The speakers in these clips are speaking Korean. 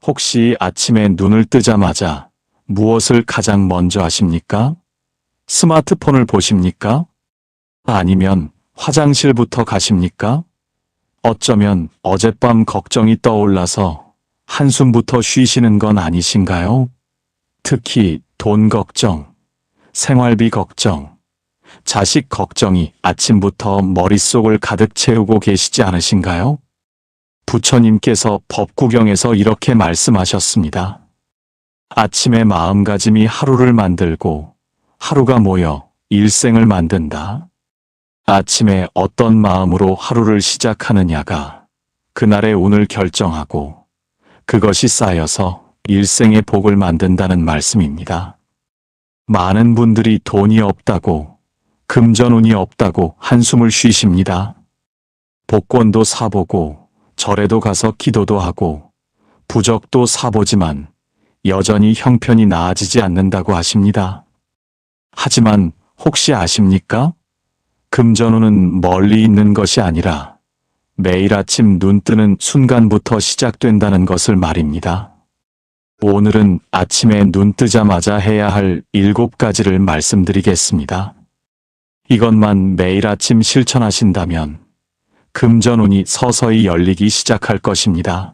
혹시 아침에 눈을 뜨자마자 무엇을 가장 먼저 하십니까? 스마트폰을 보십니까? 아니면 화장실부터 가십니까? 어쩌면 어젯밤 걱정이 떠올라서 한숨부터 쉬시는 건 아니신가요? 특히 돈 걱정, 생활비 걱정, 자식 걱정이 아침부터 머릿속을 가득 채우고 계시지 않으신가요? 부처님께서 법구경에서 이렇게 말씀하셨습니다. 아침의 마음가짐이 하루를 만들고 하루가 모여 일생을 만든다. 아침에 어떤 마음으로 하루를 시작하느냐가 그날의 운을 결정하고 그것이 쌓여서 일생의 복을 만든다는 말씀입니다. 많은 분들이 돈이 없다고, 금전운이 없다고 한숨을 쉬십니다. 복권도 사보고 절에도 가서 기도도 하고 부적도 사보지만 여전히 형편이 나아지지 않는다고 하십니다. 하지만 혹시 아십니까? 금전운은 멀리 있는 것이 아니라 매일 아침 눈 뜨는 순간부터 시작된다는 것을 말입니다. 오늘은 아침에 눈 뜨자마자 해야 할 7가지를 말씀드리겠습니다. 이것만 매일 아침 실천하신다면 금전운이 서서히 열리기 시작할 것입니다.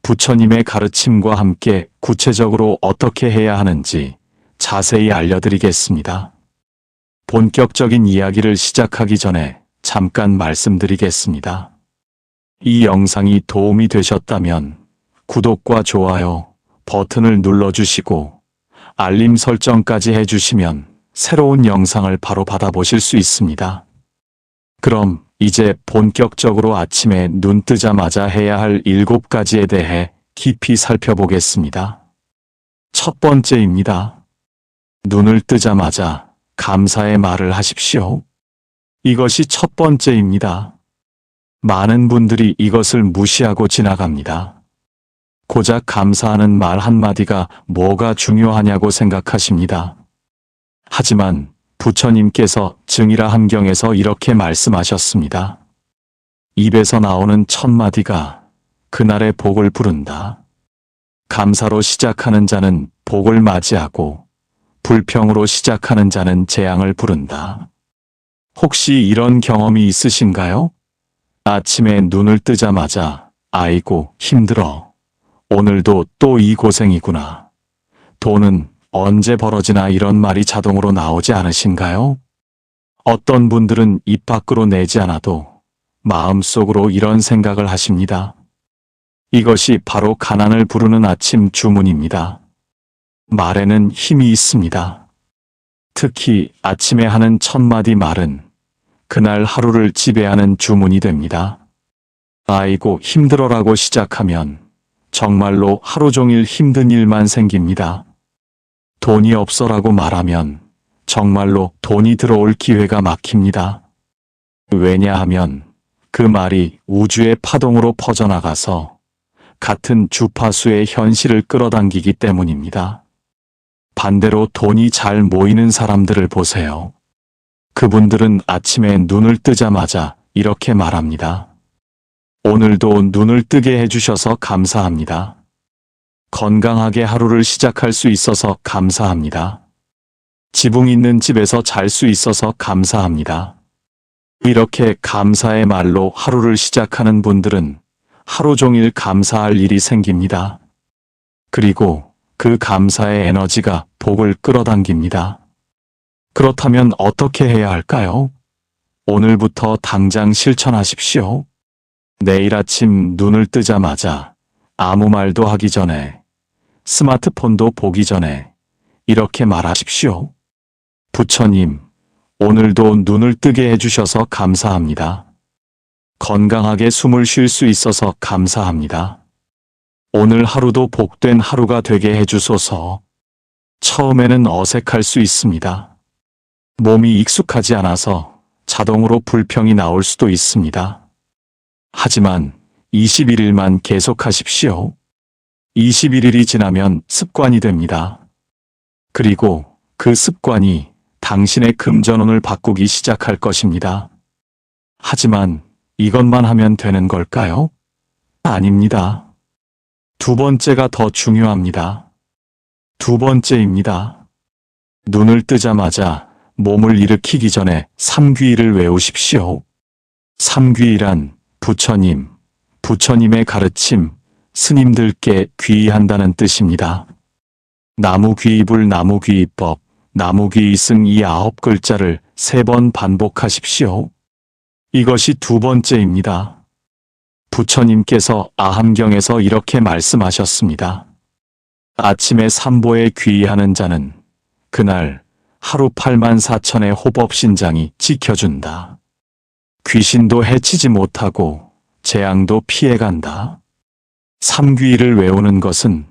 부처님의 가르침과 함께 구체적으로 어떻게 해야 하는지 자세히 알려드리겠습니다. 본격적인 이야기를 시작하기 전에 잠깐 말씀드리겠습니다. 이 영상이 도움이 되셨다면 구독과 좋아요 버튼을 눌러주시고 알림 설정까지 해주시면 새로운 영상을 바로 받아보실 수 있습니다. 그럼 이제 본격적으로 아침에 눈 뜨자마자 해야 할 7가지에 대해 깊이 살펴보겠습니다. 첫 번째입니다. 눈을 뜨자마자 감사의 말을 하십시오. 이것이 첫 번째입니다. 많은 분들이 이것을 무시하고 지나갑니다. 고작 감사하는 말 한마디가 뭐가 중요하냐고 생각하십니다. 하지만 부처님께서 증이라 함경에서 이렇게 말씀하셨습니다. 입에서 나오는 첫마디가 그날의 복을 부른다. 감사로 시작하는 자는 복을 맞이하고 불평으로 시작하는 자는 재앙을 부른다. 혹시 이런 경험이 있으신가요? 아침에 눈을 뜨자마자 아이고 힘들어. 오늘도 또 이 고생이구나. 돈은 언제 벌어지나 이런 말이 자동으로 나오지 않으신가요? 어떤 분들은 입 밖으로 내지 않아도 마음속으로 이런 생각을 하십니다. 이것이 바로 가난을 부르는 아침 주문입니다. 말에는 힘이 있습니다. 특히 아침에 하는 첫마디 말은 그날 하루를 지배하는 주문이 됩니다. 아이고 힘들어라고 시작하면 정말로 하루 종일 힘든 일만 생깁니다. 돈이 없어라고 말하면 정말로 돈이 들어올 기회가 막힙니다. 왜냐하면 그 말이 우주의 파동으로 퍼져나가서 같은 주파수의 현실을 끌어당기기 때문입니다. 반대로 돈이 잘 모이는 사람들을 보세요. 그분들은 아침에 눈을 뜨자마자 이렇게 말합니다. 오늘도 눈을 뜨게 해주셔서 감사합니다. 건강하게 하루를 시작할 수 있어서 감사합니다. 지붕 있는 집에서 잘 수 있어서 감사합니다. 이렇게 감사의 말로 하루를 시작하는 분들은 하루 종일 감사할 일이 생깁니다. 그리고 그 감사의 에너지가 복을 끌어당깁니다. 그렇다면 어떻게 해야 할까요? 오늘부터 당장 실천하십시오. 내일 아침 눈을 뜨자마자 아무 말도 하기 전에, 스마트폰도 보기 전에 이렇게 말하십시오. 부처님, 오늘도 눈을 뜨게 해주셔서 감사합니다. 건강하게 숨을 쉴 수 있어서 감사합니다. 오늘 하루도 복된 하루가 되게 해주소서. 처음에는 어색할 수 있습니다. 몸이 익숙하지 않아서 자동으로 불평이 나올 수도 있습니다. 하지만 21일만 계속하십시오. 21일이 지나면 습관이 됩니다. 그리고 그 습관이 당신의 금전운을 바꾸기 시작할 것입니다. 하지만 이것만 하면 되는 걸까요? 아닙니다. 두 번째가 더 중요합니다. 두 번째입니다. 눈을 뜨자마자 몸을 일으키기 전에 삼귀일을 외우십시오. 삼귀일란 부처님, 부처님의 가르침, 스님들께 귀의한다는 뜻입니다. 나무귀의불, 나무귀의법, 나무귀의승 이 9글자를 3번 반복하십시오. 이것이 두 번째입니다. 부처님께서 아함경에서 이렇게 말씀하셨습니다. 아침에 삼보에 귀의하는 자는 그날 하루 84,000의 호법신장이 지켜준다. 귀신도 해치지 못하고 재앙도 피해간다. 삼귀일을 외우는 것은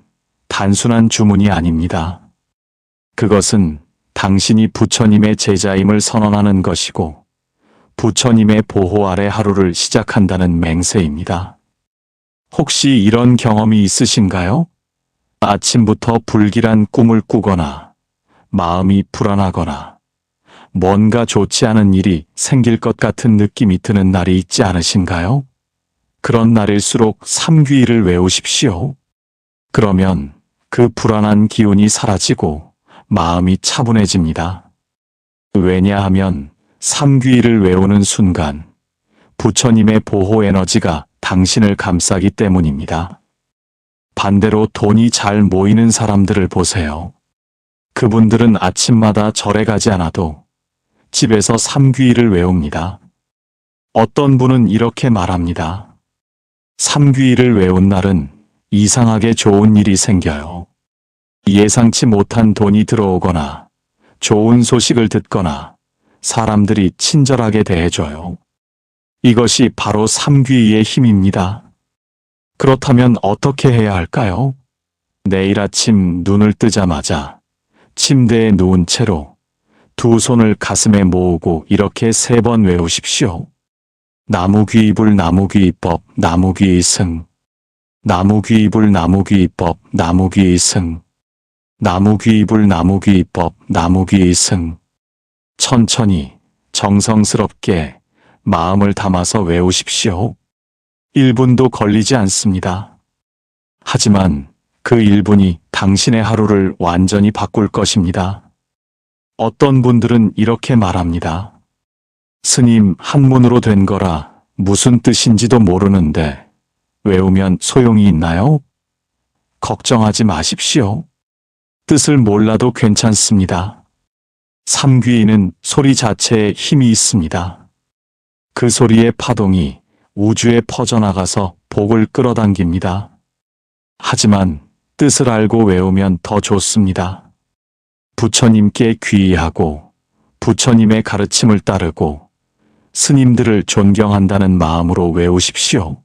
단순한 주문이 아닙니다. 그것은 당신이 부처님의 제자임을 선언하는 것이고 부처님의 보호 아래 하루를 시작한다는 맹세입니다. 혹시 이런 경험이 있으신가요? 아침부터 불길한 꿈을 꾸거나 마음이 불안하거나 뭔가 좋지 않은 일이 생길 것 같은 느낌이 드는 날이 있지 않으신가요? 그런 날일수록 삼귀일을 외우십시오. 그러면 그 불안한 기운이 사라지고 마음이 차분해집니다. 왜냐하면 삼귀일을 외우는 순간 부처님의 보호 에너지가 당신을 감싸기 때문입니다. 반대로 돈이 잘 모이는 사람들을 보세요. 그분들은 아침마다 절에 가지 않아도 집에서 삼귀일을 외웁니다. 어떤 분은 이렇게 말합니다. 삼귀일을 외운 날은 이상하게 좋은 일이 생겨요. 예상치 못한 돈이 들어오거나 좋은 소식을 듣거나 사람들이 친절하게 대해줘요. 이것이 바로 삼귀의의 힘입니다. 그렇다면 어떻게 해야 할까요? 내일 아침 눈을 뜨자마자 침대에 누운 채로 두 손을 가슴에 모으고 이렇게 3번 외우십시오. 나무귀의불, 나무귀의법, 나무귀의승. 나무귀의불, 나무귀의법, 나무귀의승. 나무귀의불, 나무귀의법, 나무귀의승. 천천히 정성스럽게 마음을 담아서 외우십시오. 1분도 걸리지 않습니다. 하지만 그 1분이 당신의 하루를 완전히 바꿀 것입니다. 어떤 분들은 이렇게 말합니다. 스님, 한문으로 된 거라 무슨 뜻인지도 모르는데 외우면 소용이 있나요? 걱정하지 마십시오. 뜻을 몰라도 괜찮습니다. 삼귀인은 소리 자체에 힘이 있습니다. 그 소리의 파동이 우주에 퍼져나가서 복을 끌어당깁니다. 하지만 뜻을 알고 외우면 더 좋습니다. 부처님께 귀의하고 부처님의 가르침을 따르고 스님들을 존경한다는 마음으로 외우십시오.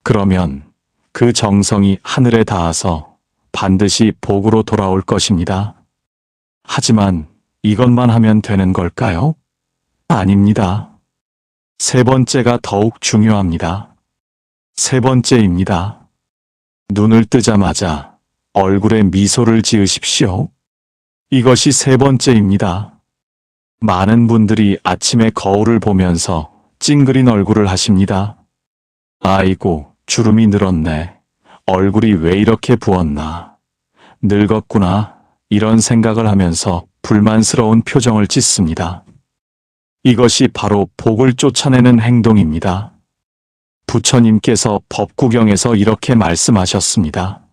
그러면 그 정성이 하늘에 닿아서 반드시 복으로 돌아올 것입니다. 하지만 이것만 하면 되는 걸까요? 아닙니다. 3번째가 더욱 중요합니다. 3번째입니다. 눈을 뜨자마자 얼굴에 미소를 지으십시오. 이것이 3번째입니다. 많은 분들이 아침에 거울을 보면서 찡그린 얼굴을 하십니다. 아이고, 주름이 늘었네. 얼굴이 왜 이렇게 부었나. 늙었구나. 이런 생각을 하면서 불만스러운 표정을 짓습니다. 이것이 바로 복을 쫓아내는 행동입니다. 부처님께서 법구경에서 이렇게 말씀하셨습니다.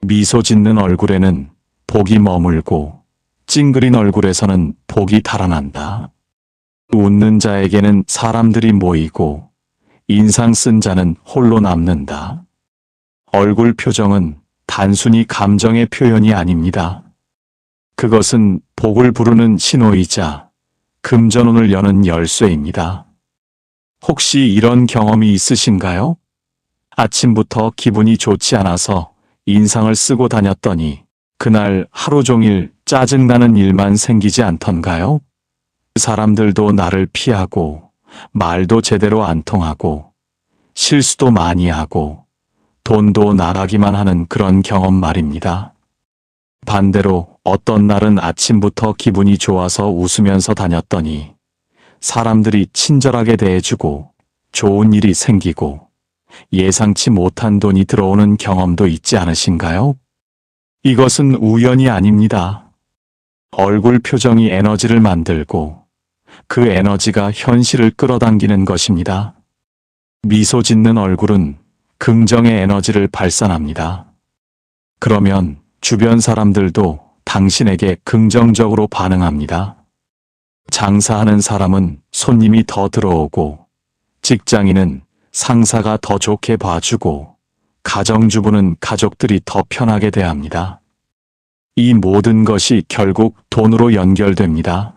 미소 짓는 얼굴에는 복이 머물고 찡그린 얼굴에서는 복이 달아난다. 웃는 자에게는 사람들이 모이고 인상 쓴 자는 홀로 남는다. 얼굴 표정은 단순히 감정의 표현이 아닙니다. 그것은 복을 부르는 신호이자 금전운을 여는 열쇠입니다. 혹시 이런 경험이 있으신가요? 아침부터 기분이 좋지 않아서 인상을 쓰고 다녔더니 그날 하루 종일 짜증나는 일만 생기지 않던가요? 사람들도 나를 피하고 말도 제대로 안 통하고 실수도 많이 하고 돈도 나가기만 하는 그런 경험 말입니다. 반대로 어떤 날은 아침부터 기분이 좋아서 웃으면서 다녔더니 사람들이 친절하게 대해주고 좋은 일이 생기고 예상치 못한 돈이 들어오는 경험도 있지 않으신가요? 이것은 우연이 아닙니다. 얼굴 표정이 에너지를 만들고 그 에너지가 현실을 끌어당기는 것입니다. 미소 짓는 얼굴은 긍정의 에너지를 발산합니다. 그러면 주변 사람들도 당신에게 긍정적으로 반응합니다. 장사하는 사람은 손님이 더 들어오고, 직장인은 상사가 더 좋게 봐주고, 가정주부는 가족들이 더 편하게 대합니다. 이 모든 것이 결국 돈으로 연결됩니다.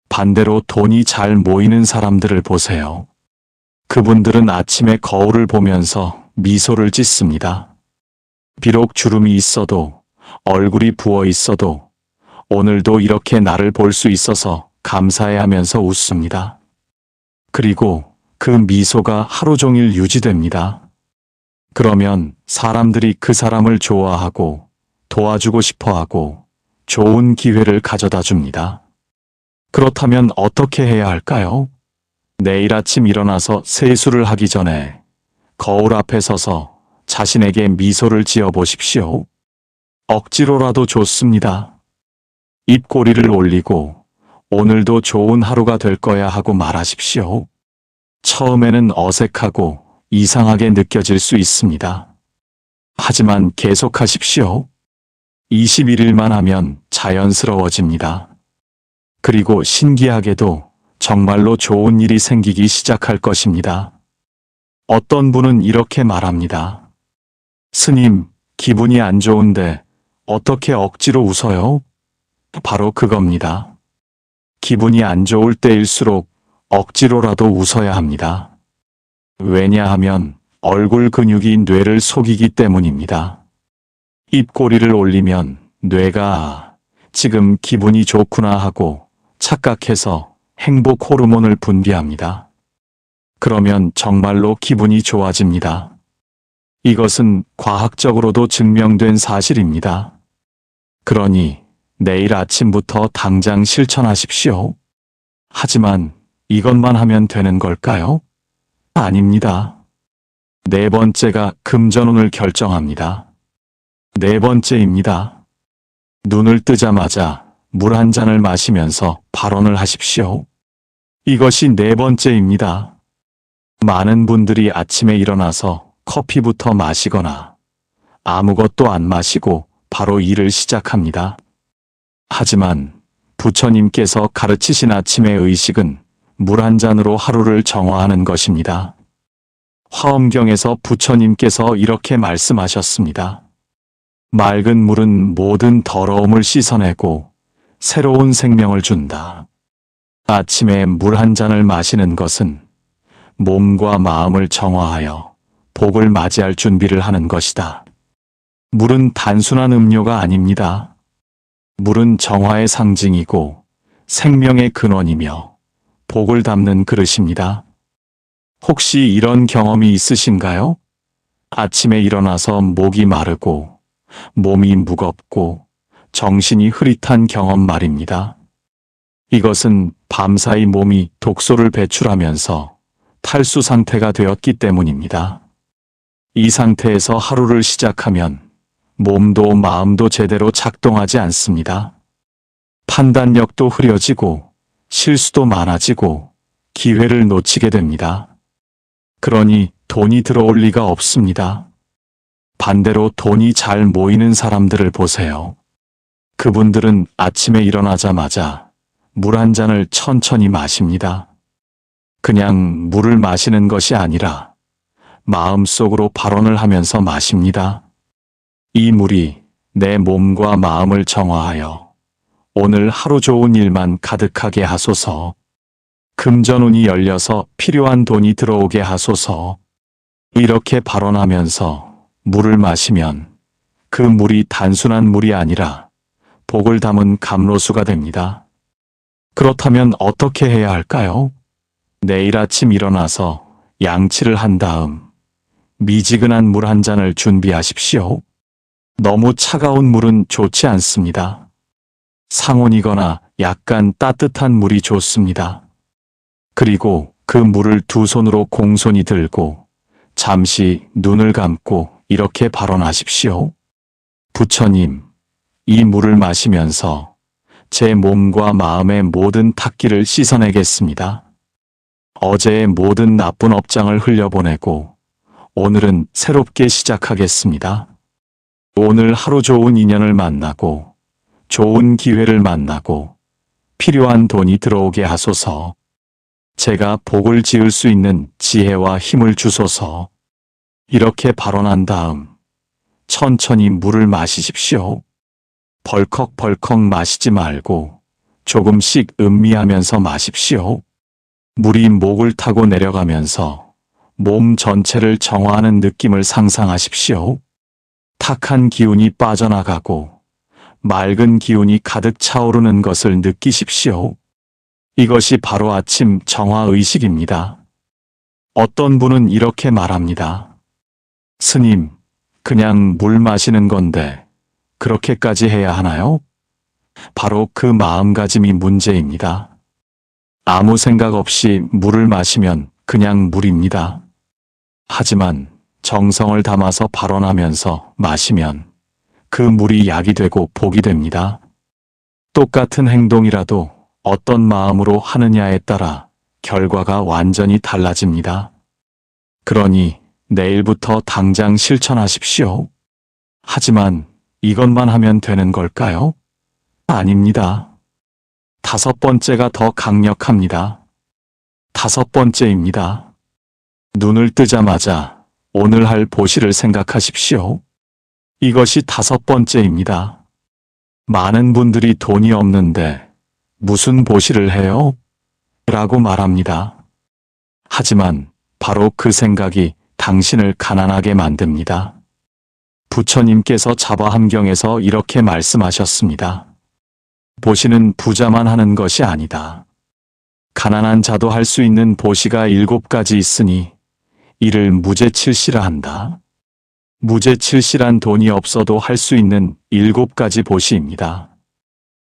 반대로 돈이 잘 모이는 사람들을 보세요. 그분들은 아침에 거울을 보면서 미소를 짓습니다. 비록 주름이 있어도, 얼굴이 부어 있어도, 오늘도 이렇게 나를 볼 수 있어서 감사해 하면서 웃습니다. 그리고 그 미소가 하루 종일 유지됩니다. 그러면 사람들이 그 사람을 좋아하고 도와주고 싶어 하고 좋은 기회를 가져다 줍니다. 그렇다면 어떻게 해야 할까요? 내일 아침 일어나서 세수를 하기 전에 거울 앞에 서서 자신에게 미소를 지어 보십시오. 억지로라도 좋습니다. 입꼬리를 올리고 오늘도 좋은 하루가 될 거야 하고 말하십시오. 처음에는 어색하고 이상하게 느껴질 수 있습니다. 하지만 계속하십시오. 21일만 하면 자연스러워집니다. 그리고 신기하게도 정말로 좋은 일이 생기기 시작할 것입니다. 어떤 분은 이렇게 말합니다. 스님, 기분이 안 좋은데 어떻게 억지로 웃어요? 바로 그겁니다. 기분이 안 좋을 때일수록 억지로라도 웃어야 합니다. 왜냐하면 얼굴 근육이 뇌를 속이기 때문입니다. 입꼬리를 올리면 뇌가 지금 기분이 좋구나 하고 착각해서 행복 호르몬을 분비합니다. 그러면 정말로 기분이 좋아집니다. 이것은 과학적으로도 증명된 사실입니다. 그러니 내일 아침부터 당장 실천하십시오. 하지만 이것만 하면 되는 걸까요? 아닙니다. 네 번째가 금전운을 결정합니다. 네 번째입니다. 눈을 뜨자마자 물 한 잔을 마시면서 발언을 하십시오. 이것이 네 번째입니다. 많은 분들이 아침에 일어나서 커피부터 마시거나 아무것도 안 마시고 바로 일을 시작합니다. 하지만 부처님께서 가르치신 아침의 의식은 물 한 잔으로 하루를 정화하는 것입니다. 화엄경에서 부처님께서 이렇게 말씀하셨습니다. 맑은 물은 모든 더러움을 씻어내고 새로운 생명을 준다. 아침에 물 한 잔을 마시는 것은 몸과 마음을 정화하여 복을 맞이할 준비를 하는 것이다. 물은 단순한 음료가 아닙니다. 물은 정화의 상징이고 생명의 근원이며 복을 담는 그릇입니다. 혹시 이런 경험이 있으신가요? 아침에 일어나서 목이 마르고 몸이 무겁고 정신이 흐릿한 경험 말입니다. 이것은 밤사이 몸이 독소를 배출하면서 탈수 상태가 되었기 때문입니다. 이 상태에서 하루를 시작하면 몸도 마음도 제대로 작동하지 않습니다. 판단력도 흐려지고 실수도 많아지고 기회를 놓치게 됩니다. 그러니 돈이 들어올 리가 없습니다. 반대로 돈이 잘 모이는 사람들을 보세요. 그분들은 아침에 일어나자마자 물 한 잔을 천천히 마십니다. 그냥 물을 마시는 것이 아니라 마음속으로 발언을 하면서 마십니다. 이 물이 내 몸과 마음을 정화하여 오늘 하루 좋은 일만 가득하게 하소서. 금전운이 열려서 필요한 돈이 들어오게 하소서. 이렇게 발언하면서 물을 마시면 그 물이 단순한 물이 아니라 복을 담은 감로수가 됩니다. 그렇다면 어떻게 해야 할까요? 내일 아침 일어나서 양치를 한 다음 미지근한 물 한 잔을 준비하십시오. 너무 차가운 물은 좋지 않습니다. 상온이거나 약간 따뜻한 물이 좋습니다. 그리고 그 물을 두 손으로 공손히 들고 잠시 눈을 감고 이렇게 발언하십시오. 부처님, 이 물을 마시면서 제 몸과 마음의 모든 탁기를 씻어내겠습니다. 어제의 모든 나쁜 업장을 흘려보내고 오늘은 새롭게 시작하겠습니다. 오늘 하루 좋은 인연을 만나고 좋은 기회를 만나고 필요한 돈이 들어오게 하소서. 제가 복을 지을 수 있는 지혜와 힘을 주소서. 이렇게 발언한 다음 천천히 물을 마시십시오. 벌컥벌컥 마시지 말고 조금씩 음미하면서 마십시오. 물이 목을 타고 내려가면서 몸 전체를 정화하는 느낌을 상상하십시오. 탁한 기운이 빠져나가고 맑은 기운이 가득 차오르는 것을 느끼십시오. 이것이 바로 아침 정화의식입니다. 어떤 분은 이렇게 말합니다. 스님, 그냥 물 마시는 건데 그렇게까지 해야 하나요? 바로 그 마음가짐이 문제입니다. 아무 생각 없이 물을 마시면 그냥 물입니다. 하지만 정성을 담아서 발언하면서 마시면 그 물이 약이 되고 복이 됩니다. 똑같은 행동이라도 어떤 마음으로 하느냐에 따라 결과가 완전히 달라집니다. 그러니 내일부터 당장 실천하십시오. 하지만 이것만 하면 되는 걸까요? 아닙니다. 5번째가 더 강력합니다. 5번째입니다. 눈을 뜨자마자 오늘 할 보시를 생각하십시오. 이것이 5번째입니다. 많은 분들이 돈이 없는데 무슨 보시를 해요? 라고 말합니다. 하지만 바로 그 생각이 당신을 가난하게 만듭니다. 부처님께서 자바함경에서 이렇게 말씀하셨습니다. 보시는 부자만 하는 것이 아니다. 가난한 자도 할 수 있는 보시가 7가지 있으니 이를 무제칠시라 한다. 무제칠시란 돈이 없어도 할 수 있는 7가지 보시입니다.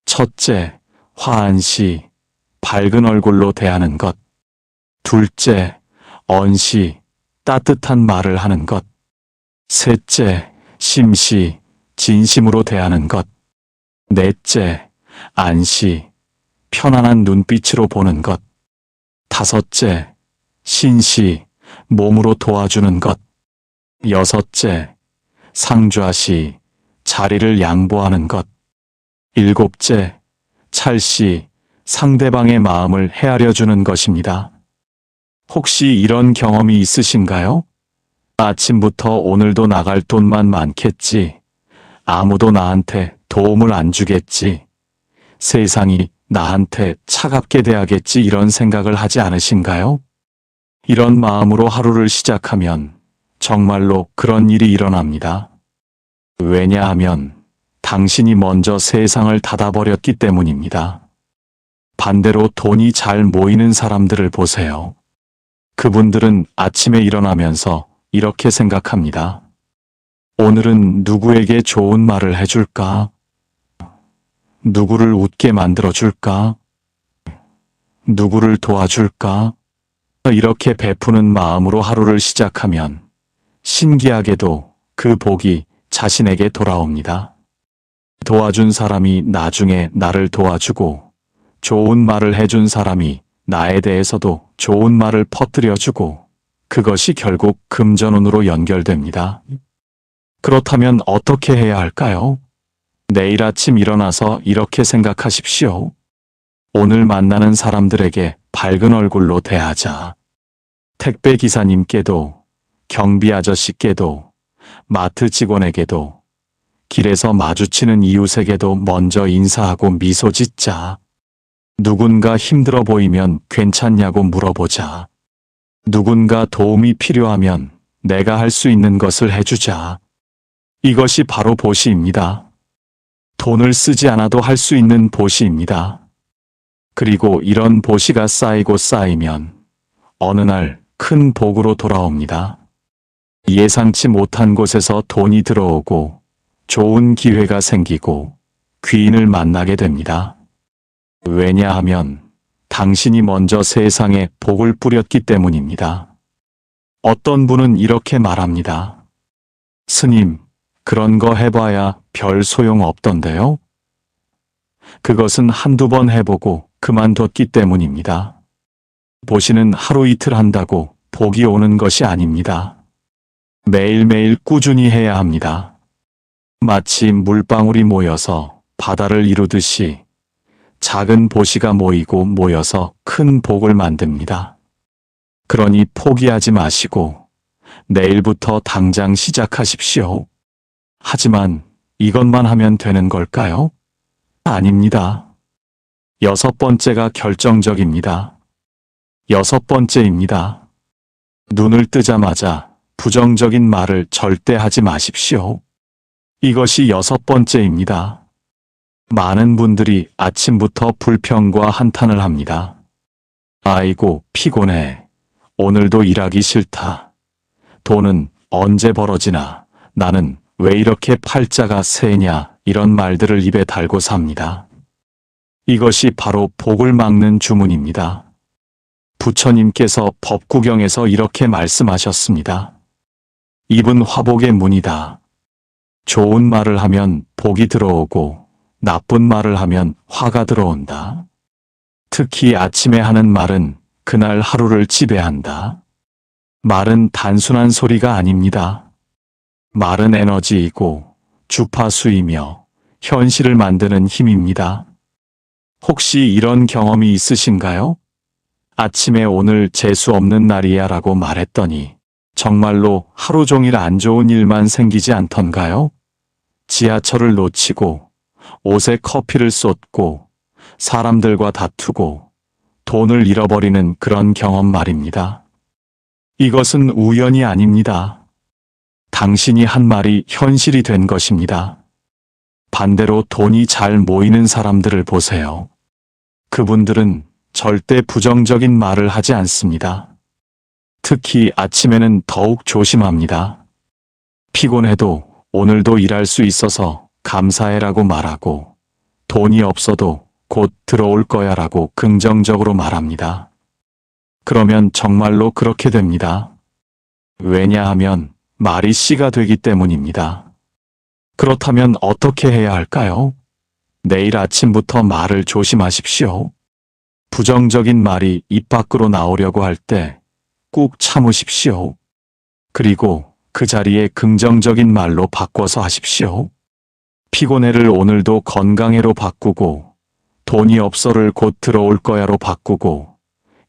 첫째, 화한시, 밝은 얼굴로 대하는 것. 둘째, 언시, 따뜻한 말을 하는 것. 셋째, 심시, 진심으로 대하는 것. 넷째, 안시, 편안한 눈빛으로 보는 것. 다섯째, 신시, 몸으로 도와주는 것. 여섯째, 상좌시, 자리를 양보하는 것. 일곱째, 찰시, 상대방의 마음을 헤아려 주는 것입니다. 혹시 이런 경험이 있으신가요? 아침부터 오늘도 나갈 돈만 많겠지. 아무도 나한테 도움을 안 주겠지. 세상이 나한테 차갑게 대하겠지 이런 생각을 하지 않으신가요? 이런 마음으로 하루를 시작하면 정말로 그런 일이 일어납니다. 왜냐하면 당신이 먼저 세상을 닫아버렸기 때문입니다. 반대로 돈이 잘 모이는 사람들을 보세요. 그분들은 아침에 일어나면서 이렇게 생각합니다. 오늘은 누구에게 좋은 말을 해줄까? 누구를 웃게 만들어줄까? 누구를 도와줄까? 이렇게 베푸는 마음으로 하루를 시작하면 신기하게도 그 복이 자신에게 돌아옵니다. 도와준 사람이 나중에 나를 도와주고 좋은 말을 해준 사람이 나에 대해서도 좋은 말을 퍼뜨려주고 그것이 결국 금전운으로 연결됩니다. 그렇다면 어떻게 해야 할까요? 내일 아침 일어나서 이렇게 생각하십시오. 오늘 만나는 사람들에게 밝은 얼굴로 대하자. 택배 기사님께도, 경비 아저씨께도, 마트 직원에게도, 길에서 마주치는 이웃에게도 먼저 인사하고 미소 짓자. 누군가 힘들어 보이면 괜찮냐고 물어보자. 누군가 도움이 필요하면 내가 할 수 있는 것을 해주자. 이것이 바로 보시입니다. 돈을 쓰지 않아도 할 수 있는 보시입니다. 그리고 이런 보시가 쌓이고 쌓이면 어느 날 큰 복으로 돌아옵니다. 예상치 못한 곳에서 돈이 들어오고 좋은 기회가 생기고 귀인을 만나게 됩니다. 왜냐하면 당신이 먼저 세상에 복을 뿌렸기 때문입니다. 어떤 분은 이렇게 말합니다. 스님, 그런 거 해봐야 별 소용 없던데요? 그것은 한두 번 해보고 그만뒀기 때문입니다. 보시는 하루 이틀 한다고 복이 오는 것이 아닙니다. 매일매일 꾸준히 해야 합니다. 마치 물방울이 모여서 바다를 이루듯이 작은 보시가 모여서 큰 복을 만듭니다. 그러니 포기하지 마시고 내일부터 당장 시작하십시오. 하지만 이것만 하면 되는 걸까요? 아닙니다. 6번째가 결정적입니다. 6번째입니다. 눈을 뜨자마자 부정적인 말을 절대 하지 마십시오. 이것이 6번째입니다. 많은 분들이 아침부터 불평과 한탄을 합니다. 아이고, 피곤해. 오늘도 일하기 싫다. 돈은 언제 벌어지나. 나는 왜 이렇게 팔자가 세냐. 이런 말들을 입에 달고 삽니다. 이것이 바로 복을 막는 주문입니다. 부처님께서 법구경에서 이렇게 말씀하셨습니다. 입은 화복의 문이다. 좋은 말을 하면 복이 들어오고 나쁜 말을 하면 화가 들어온다. 특히 아침에 하는 말은 그날 하루를 지배한다. 말은 단순한 소리가 아닙니다. 말은 에너지이고 주파수이며 현실을 만드는 힘입니다. 혹시 이런 경험이 있으신가요? 아침에 오늘 재수 없는 날이야 라고 말했더니 정말로 하루 종일 안 좋은 일만 생기지 않던가요? 지하철을 놓치고 옷에 커피를 쏟고 사람들과 다투고 돈을 잃어버리는 그런 경험 말입니다. 이것은 우연이 아닙니다. 당신이 한 말이 현실이 된 것입니다. 반대로 돈이 잘 모이는 사람들을 보세요. 그분들은 절대 부정적인 말을 하지 않습니다. 특히 아침에는 더욱 조심합니다. 피곤해도 오늘도 일할 수 있어서 감사해라고 말하고 돈이 없어도 곧 들어올 거야 라고 긍정적으로 말합니다. 그러면 정말로 그렇게 됩니다. 왜냐하면 말이 씨가 되기 때문입니다. 그렇다면 어떻게 해야 할까요? 내일 아침부터 말을 조심하십시오. 부정적인 말이 입 밖으로 나오려고 할 때 꾹 참으십시오. 그리고 그 자리에 긍정적인 말로 바꿔서 하십시오. 피곤해를 오늘도 건강해로 바꾸고 돈이 없어를 곧 들어올 거야로 바꾸고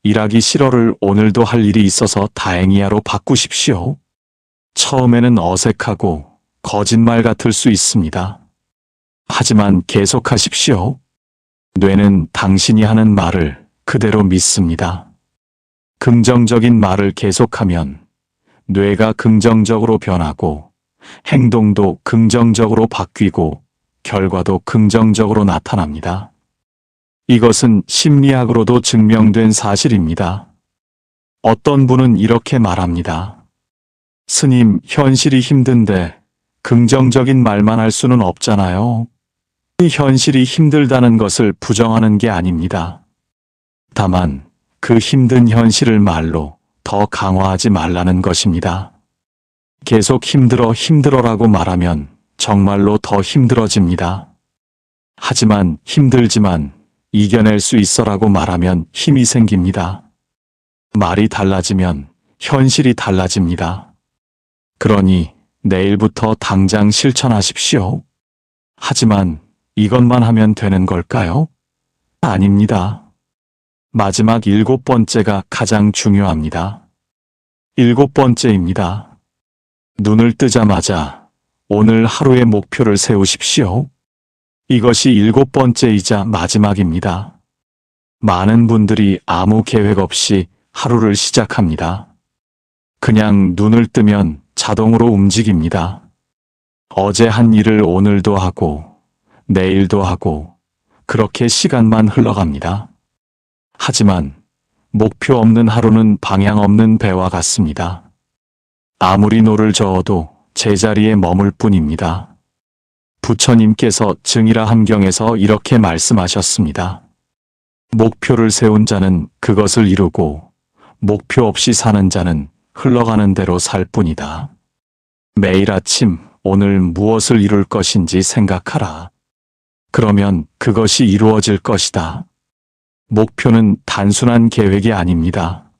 일하기 싫어를 오늘도 할 일이 있어서 다행이야로 바꾸십시오. 처음에는 어색하고 거짓말 같을 수 있습니다. 하지만 계속하십시오. 뇌는 당신이 하는 말을 그대로 믿습니다. 긍정적인 말을 계속하면 뇌가 긍정적으로 변하고 행동도 긍정적으로 바뀌고 결과도 긍정적으로 나타납니다. 이것은 심리학으로도 증명된 사실입니다. 어떤 분은 이렇게 말합니다. 스님, 현실이 힘든데 긍정적인 말만 할 수는 없잖아요. 이 현실이 힘들다는 것을 부정하는 게 아닙니다. 다만 그 힘든 현실을 말로 더 강화하지 말라는 것입니다. 계속 힘들어라고 말하면 정말로 더 힘들어집니다. 하지만 힘들지만 이겨낼 수 있어라고 말하면 힘이 생깁니다. 말이 달라지면 현실이 달라집니다. 그러니 내일부터 당장 실천하십시오. 하지만 이것만 하면 되는 걸까요? 아닙니다. 마지막 7번째가 가장 중요합니다. 7번째입니다. 눈을 뜨자마자 오늘 하루의 목표를 세우십시오. 이것이 7번째이자 마지막입니다. 많은 분들이 아무 계획 없이 하루를 시작합니다. 그냥 눈을 뜨면 자동으로 움직입니다. 어제 한 일을 오늘도 하고 내일도 하고 그렇게 시간만 흘러갑니다. 하지만 목표 없는 하루는 방향 없는 배와 같습니다. 아무리 노를 저어도 제자리에 머물 뿐입니다. 부처님께서 증이라 함경에서 이렇게 말씀하셨습니다. 목표를 세운 자는 그것을 이루고 목표 없이 사는 자는 흘러가는 대로 살 뿐이다. 매일 아침 오늘 무엇을 이룰 것인지 생각하라. 그러면 그것이 이루어질 것이다. 목표는 단순한 계획이 아닙니다.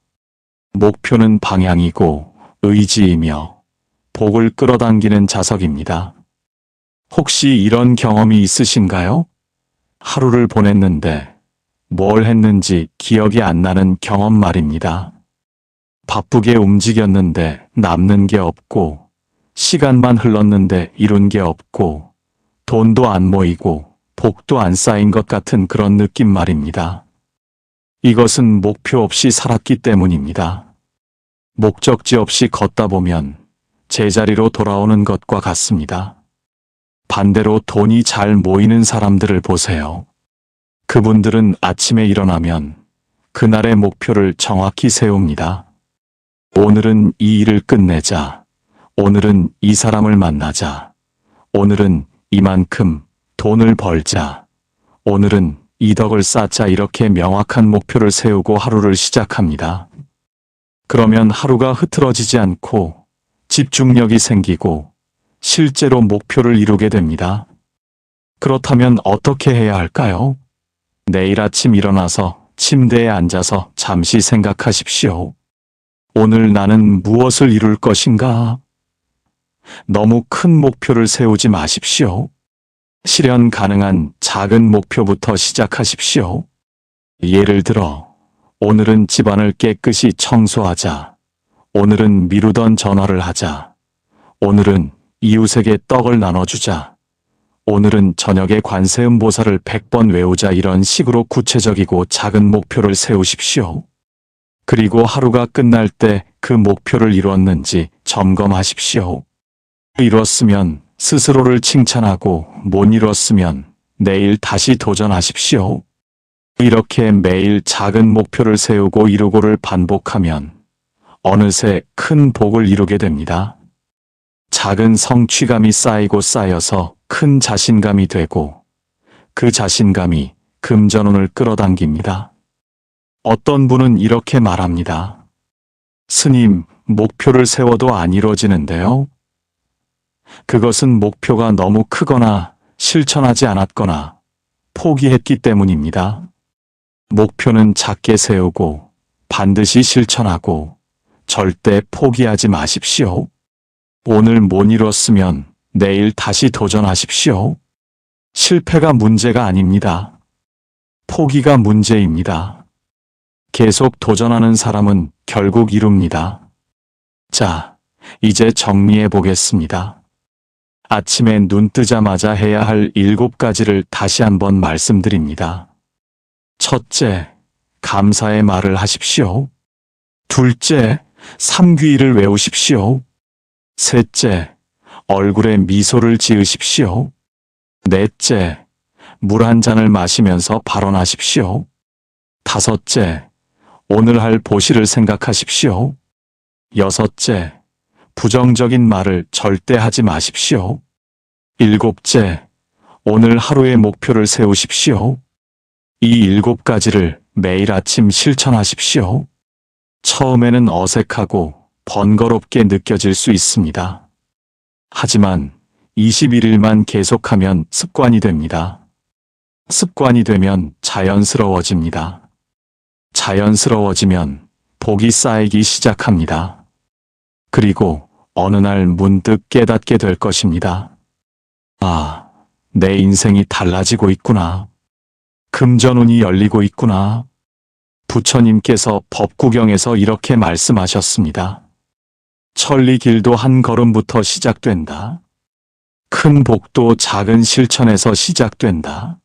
목표는 방향이고 의지이며 복을 끌어당기는 자석입니다. 혹시 이런 경험이 있으신가요? 하루를 보냈는데 뭘 했는지 기억이 안 나는 경험 말입니다. 바쁘게 움직였는데 남는 게 없고, 시간만 흘렀는데 이룬 게 없고, 돈도 안 모이고 복도 안 쌓인 것 같은 그런 느낌 말입니다. 이것은 목표 없이 살았기 때문입니다. 목적지 없이 걷다 보면 제자리로 돌아오는 것과 같습니다. 반대로 돈이 잘 모이는 사람들을 보세요. 그분들은 아침에 일어나면 그날의 목표를 정확히 세웁니다. 오늘은 이 일을 끝내자. 오늘은 이 사람을 만나자. 오늘은 이만큼 돈을 벌자. 오늘은 이 덕을 쌓자. 이렇게 명확한 목표를 세우고 하루를 시작합니다. 그러면 하루가 흐트러지지 않고 집중력이 생기고 실제로 목표를 이루게 됩니다. 그렇다면 어떻게 해야 할까요? 내일 아침 일어나서 침대에 앉아서 잠시 생각하십시오. 오늘 나는 무엇을 이룰 것인가? 너무 큰 목표를 세우지 마십시오. 실현 가능한 작은 목표부터 시작하십시오. 예를 들어, 오늘은 집안을 깨끗이 청소하자. 오늘은 미루던 전화를 하자. 오늘은 이웃에게 떡을 나눠주자. 오늘은 저녁에 관세음보살을 100번 외우자. 이런 식으로 구체적이고 작은 목표를 세우십시오. 그리고 하루가 끝날 때 그 목표를 이루었는지 점검하십시오. 이뤘으면 스스로를 칭찬하고 못 이뤘으면 내일 다시 도전하십시오. 이렇게 매일 작은 목표를 세우고 이루고를 반복하면 어느새 큰 복을 이루게 됩니다. 작은 성취감이 쌓이고 쌓여서 큰 자신감이 되고 그 자신감이 금전운을 끌어당깁니다. 어떤 분은 이렇게 말합니다. 스님, 목표를 세워도 안 이루어지는데요. 그것은 목표가 너무 크거나 실천하지 않았거나 포기했기 때문입니다. 목표는 작게 세우고 반드시 실천하고 절대 포기하지 마십시오. 오늘 못 이뤘으면 내일 다시 도전하십시오. 실패가 문제가 아닙니다. 포기가 문제입니다. 계속 도전하는 사람은 결국 이룹니다. 자, 이제 정리해 보겠습니다. 아침에 눈 뜨자마자 해야 할 7가지를 다시 한번 말씀드립니다. 첫째, 감사의 말을 하십시오. 둘째, 삼귀일을 외우십시오. 셋째, 얼굴에 미소를 지으십시오. 넷째, 물 한 잔을 마시면서 발언하십시오. 다섯째, 오늘 할 보시를 생각하십시오. 여섯째, 부정적인 말을 절대 하지 마십시오. 일곱째, 오늘 하루의 목표를 세우십시오. 이 7가지를 매일 아침 실천하십시오. 처음에는 어색하고 번거롭게 느껴질 수 있습니다. 하지만 21일만 계속하면 습관이 됩니다. 습관이 되면 자연스러워집니다. 자연스러워지면 복이 쌓이기 시작합니다. 그리고 어느 날 문득 깨닫게 될 것입니다. 아, 내 인생이 달라지고 있구나. 금전운이 열리고 있구나. 부처님께서 법구경에서 이렇게 말씀하셨습니다. 천리길도 한 걸음부터 시작된다. 큰 복도 작은 실천에서 시작된다.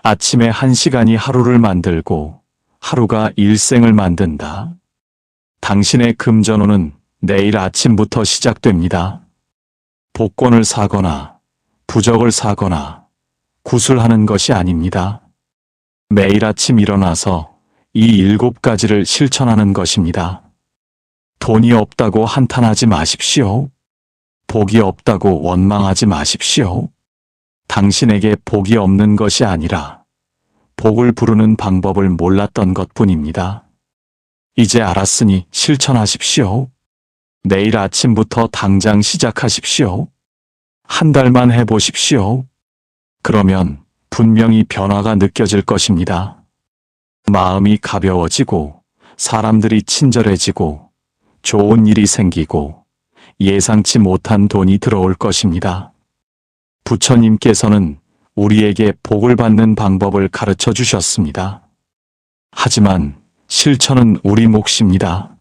아침에 1시간이 하루를 만들고 하루가 일생을 만든다. 당신의 금전운은 내일 아침부터 시작됩니다. 복권을 사거나 부적을 사거나 구슬하는 것이 아닙니다. 매일 아침 일어나서 이 7가지를 실천하는 것입니다. 돈이 없다고 한탄하지 마십시오. 복이 없다고 원망하지 마십시오. 당신에게 복이 없는 것이 아니라 복을 부르는 방법을 몰랐던 것뿐입니다. 이제 알았으니 실천하십시오. 내일 아침부터 당장 시작하십시오. 한 달만 해보십시오. 그러면 분명히 변화가 느껴질 것입니다. 마음이 가벼워지고, 사람들이 친절해지고, 좋은 일이 생기고, 예상치 못한 돈이 들어올 것입니다. 부처님께서는 우리에게 복을 받는 방법을 가르쳐 주셨습니다. 하지만 실천은 우리 몫입니다.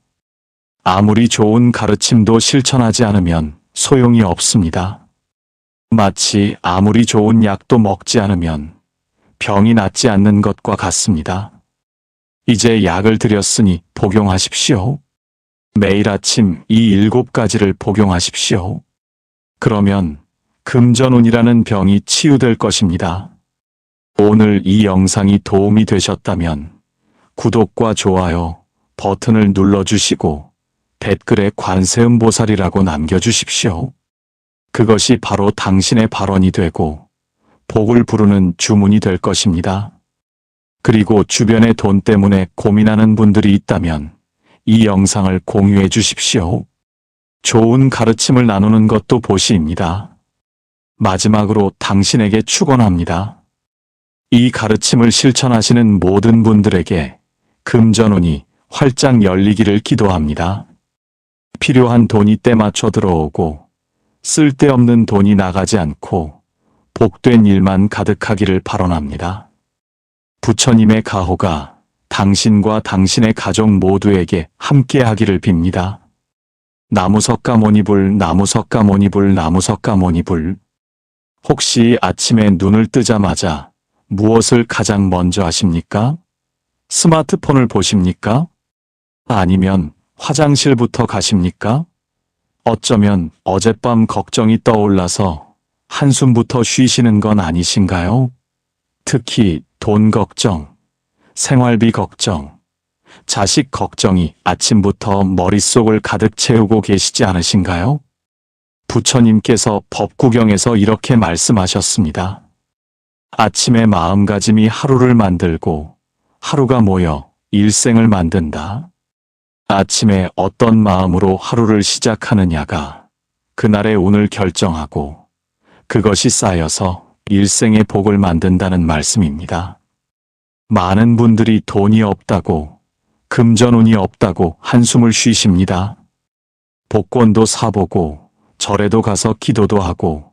아무리 좋은 가르침도 실천하지 않으면 소용이 없습니다. 마치 아무리 좋은 약도 먹지 않으면 병이 낫지 않는 것과 같습니다. 이제 약을 드렸으니 복용하십시오. 매일 아침 이 7가지를 복용하십시오. 그러면 금전운이라는 병이 치유될 것입니다. 오늘 이 영상이 도움이 되셨다면 구독과 좋아요 버튼을 눌러주시고 댓글에 관세음보살이라고 남겨주십시오. 그것이 바로 당신의 발언이 되고 복을 부르는 주문이 될 것입니다. 그리고 주변에 돈 때문에 고민하는 분들이 있다면 이 영상을 공유해 주십시오. 좋은 가르침을 나누는 것도 보시입니다. 마지막으로 당신에게 축원합니다. 이 가르침을 실천하시는 모든 분들에게 금전운이 활짝 열리기를 기도합니다. 필요한 돈이 때맞춰 들어오고 쓸데없는 돈이 나가지 않고 복된 일만 가득하기를 발언합니다. 부처님의 가호가 당신과 당신의 가족 모두에게 함께하기를 빕니다. 나무석가모니불 나무석가모니불 나무석가모니불. 혹시 아침에 눈을 뜨자마자 무엇을 가장 먼저 하십니까? 스마트폰을 보십니까? 아니면 화장실부터 가십니까? 어쩌면 어젯밤 걱정이 떠올라서 한숨부터 쉬시는 건 아니신가요? 특히 돈 걱정, 생활비 걱정, 자식 걱정이 아침부터 머릿속을 가득 채우고 계시지 않으신가요? 부처님께서 법구경에서 이렇게 말씀하셨습니다. 아침의 마음가짐이 하루를 만들고 하루가 모여 일생을 만든다. 아침에 어떤 마음으로 하루를 시작하느냐가 그날의 운을 결정하고 그것이 쌓여서 일생의 복을 만든다는 말씀입니다. 많은 분들이 돈이 없다고, 금전운이 없다고 한숨을 쉬십니다. 복권도 사보고 절에도 가서 기도도 하고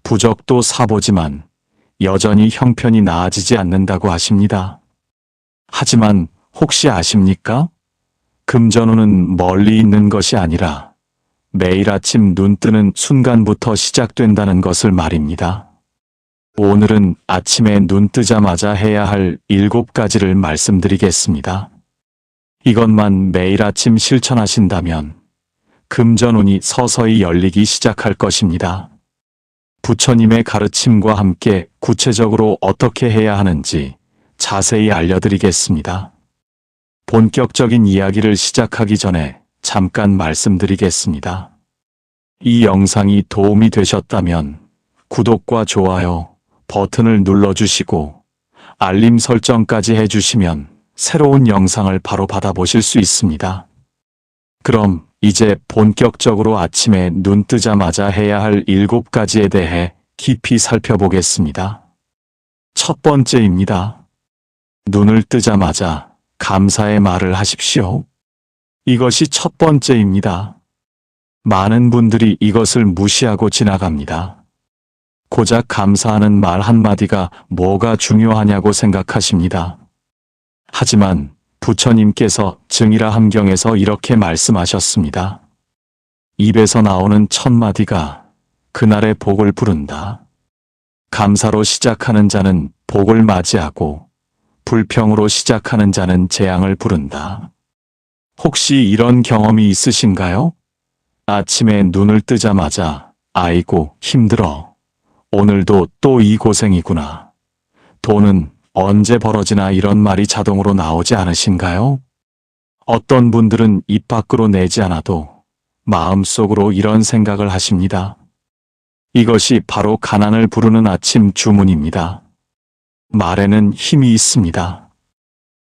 부적도 사보지만 여전히 형편이 나아지지 않는다고 하십니다. 하지만 혹시 아십니까? 금전운은 멀리 있는 것이 아니라 매일 아침 눈 뜨는 순간부터 시작된다는 것을 말입니다. 오늘은 아침에 눈 뜨자마자 해야 할 7가지를 말씀드리겠습니다. 이것만 매일 아침 실천하신다면 금전운이 서서히 열리기 시작할 것입니다. 부처님의 가르침과 함께 구체적으로 어떻게 해야 하는지 자세히 알려드리겠습니다. 본격적인 이야기를 시작하기 전에 잠깐 말씀드리겠습니다. 이 영상이 도움이 되셨다면 구독과 좋아요 버튼을 눌러주시고 알림 설정까지 해주시면 새로운 영상을 바로 받아보실 수 있습니다. 그럼 이제 본격적으로 아침에 눈 뜨자마자 해야 할 7가지에 대해 깊이 살펴보겠습니다. 첫 번째입니다. 눈을 뜨자마자 감사의 말을 하십시오. 이것이 첫 번째입니다. 많은 분들이 이것을 무시하고 지나갑니다. 고작 감사하는 말 한마디가 뭐가 중요하냐고 생각하십니다. 하지만 부처님께서 증이라 함경에서 이렇게 말씀하셨습니다. 입에서 나오는 첫 마디가 그날의 복을 부른다. 감사로 시작하는 자는 복을 맞이하고 불평으로 시작하는 자는 재앙을 부른다. 혹시 이런 경험이 있으신가요? 아침에 눈을 뜨자마자 아이고 힘들어. 오늘도 또 이 고생이구나. 돈은 언제 벌어지나 이런 말이 자동으로 나오지 않으신가요? 어떤 분들은 입 밖으로 내지 않아도 마음속으로 이런 생각을 하십니다. 이것이 바로 가난을 부르는 아침 주문입니다. 말에는 힘이 있습니다.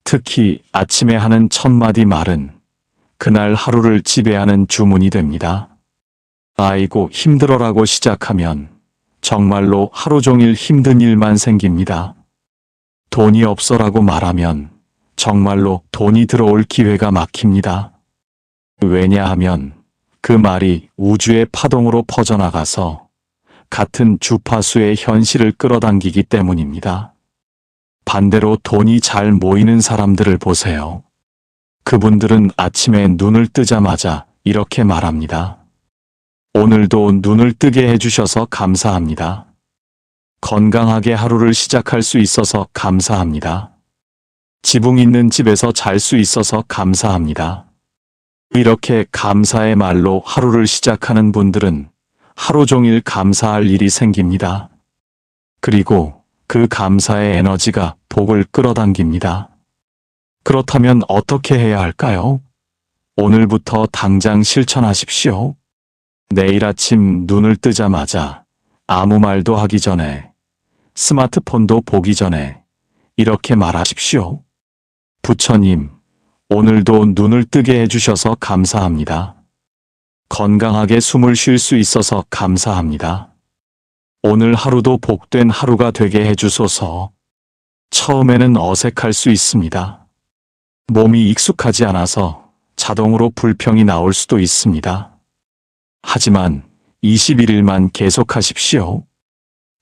특히 아침에 하는 첫 마디 말은 그날 하루를 지배하는 주문이 됩니다. 아이고 힘들어라고 시작하면 정말로 하루 종일 힘든 일만 생깁니다. 돈이 없어라고 말하면 정말로 돈이 들어올 기회가 막힙니다. 왜냐하면 그 말이 우주의 파동으로 퍼져나가서 같은 주파수의 현실을 끌어당기기 때문입니다. 반대로 돈이 잘 모이는 사람들을 보세요. 그분들은 아침에 눈을 뜨자마자 이렇게 말합니다. 오늘도 눈을 뜨게 해주셔서 감사합니다. 건강하게 하루를 시작할 수 있어서 감사합니다. 지붕 있는 집에서 잘 수 있어서 감사합니다. 이렇게 감사의 말로 하루를 시작하는 분들은 하루 종일 감사할 일이 생깁니다. 그리고 그 감사의 에너지가 복을 끌어당깁니다. 그렇다면 어떻게 해야 할까요? 오늘부터 당장 실천하십시오. 내일 아침 눈을 뜨자마자 아무 말도 하기 전에, 스마트폰도 보기 전에 이렇게 말하십시오. 부처님, 오늘도 눈을 뜨게 해주셔서 감사합니다. 건강하게 숨을 쉴 수 있어서 감사합니다. 오늘 하루도 복된 하루가 되게 해주소서. 처음에는 어색할 수 있습니다. 몸이 익숙하지 않아서 자동으로 불평이 나올 수도 있습니다. 하지만 21일만 계속하십시오.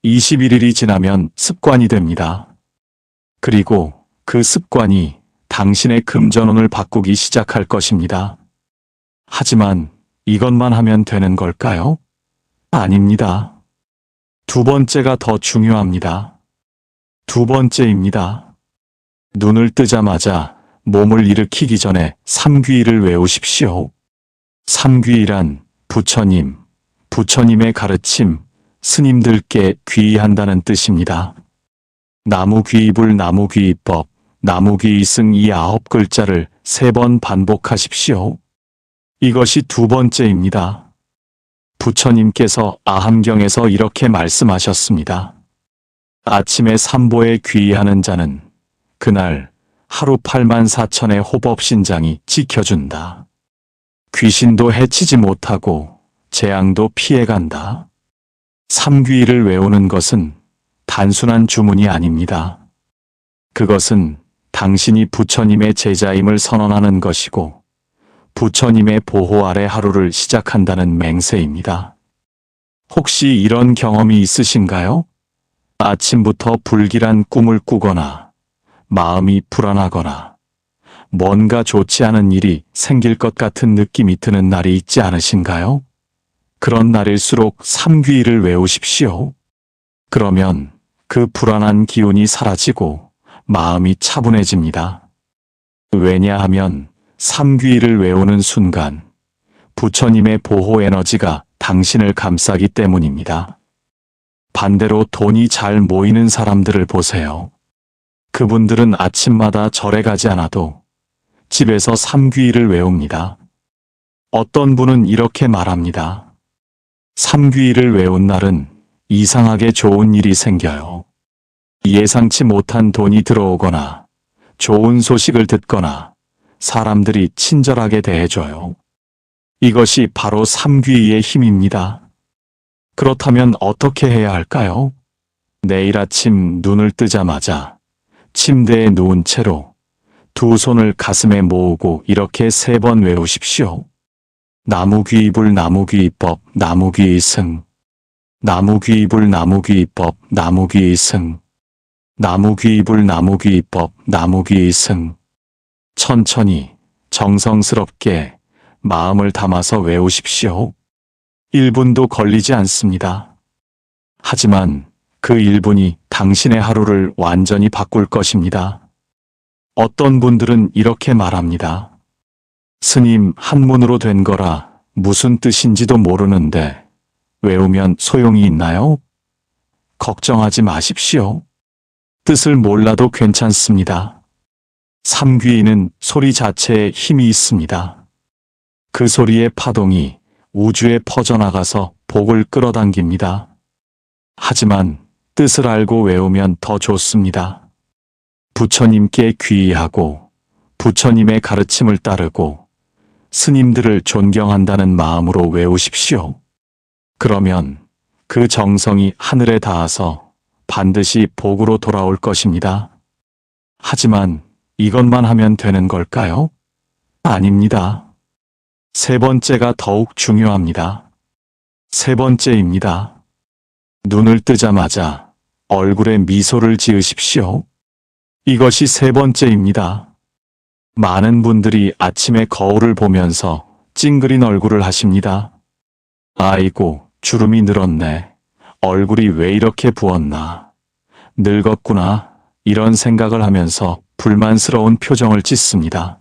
21일이 지나면 습관이 됩니다. 그리고 그 습관이 당신의 금전운을 바꾸기 시작할 것입니다. 하지만 이것만 하면 되는 걸까요? 아닙니다. 두 번째가 더 중요합니다. 두 번째입니다. 눈을 뜨자마자 몸을 일으키기 전에 삼귀일을 외우십시오. 삼귀일란 부처님, 부처님의 가르침, 스님들께 귀의한다는 뜻입니다. 나무귀의불, 나무귀의법, 나무귀의승 이 9글자를 3번 반복하십시오. 이것이 두 번째입니다. 부처님께서 아함경에서 이렇게 말씀하셨습니다. 아침에 삼보에 귀의하는 자는 그날 하루 84,000의 호법신장이 지켜준다. 귀신도 해치지 못하고 재앙도 피해간다. 삼귀일을 외우는 것은 단순한 주문이 아닙니다. 그것은 당신이 부처님의 제자임을 선언하는 것이고 부처님의 보호 아래 하루를 시작한다는 맹세입니다. 혹시 이런 경험이 있으신가요? 아침부터 불길한 꿈을 꾸거나 마음이 불안하거나 뭔가 좋지 않은 일이 생길 것 같은 느낌이 드는 날이 있지 않으신가요? 그런 날일수록 삼귀일을 외우십시오. 그러면 그 불안한 기운이 사라지고 마음이 차분해집니다. 왜냐하면 삼귀일을 외우는 순간 부처님의 보호 에너지가 당신을 감싸기 때문입니다. 반대로 돈이 잘 모이는 사람들을 보세요. 그분들은 아침마다 절에 가지 않아도 집에서 삼귀일을 외웁니다. 어떤 분은 이렇게 말합니다. 삼귀일을 외운 날은 이상하게 좋은 일이 생겨요. 예상치 못한 돈이 들어오거나 좋은 소식을 듣거나 사람들이 친절하게 대해줘요. 이것이 바로 삼귀의의 힘입니다. 그렇다면 어떻게 해야 할까요? 내일 아침 눈을 뜨자마자 침대에 누운 채로 두 손을 가슴에 모으고 이렇게 3번 외우십시오. 나무귀의불, 나무귀의법, 나무귀의승. 나무귀의불, 나무귀의법, 나무귀의승. 나무귀의불, 나무귀의법, 나무귀의승. 천천히 정성스럽게 마음을 담아서 외우십시오. 1분도 걸리지 않습니다. 하지만 그 1분이 당신의 하루를 완전히 바꿀 것입니다. 어떤 분들은 이렇게 말합니다. 스님, 한문으로 된 거라 무슨 뜻인지도 모르는데 외우면 소용이 있나요? 걱정하지 마십시오. 뜻을 몰라도 괜찮습니다. 삼귀인은 소리 자체에 힘이 있습니다. 그 소리의 파동이 우주에 퍼져나가서 복을 끌어당깁니다. 하지만 뜻을 알고 외우면 더 좋습니다. 부처님께 귀의하고 부처님의 가르침을 따르고 스님들을 존경한다는 마음으로 외우십시오. 그러면 그 정성이 하늘에 닿아서 반드시 복으로 돌아올 것입니다. 하지만 이것만 하면 되는 걸까요? 아닙니다. 세 번째가 더욱 중요합니다. 세 번째입니다. 눈을 뜨자마자 얼굴에 미소를 지으십시오. 이것이 세 번째입니다. 많은 분들이 아침에 거울을 보면서 찡그린 얼굴을 하십니다. 아이고, 주름이 늘었네. 얼굴이 왜 이렇게 부었나. 늙었구나. 이런 생각을 하면서 불만스러운 표정을 짓습니다.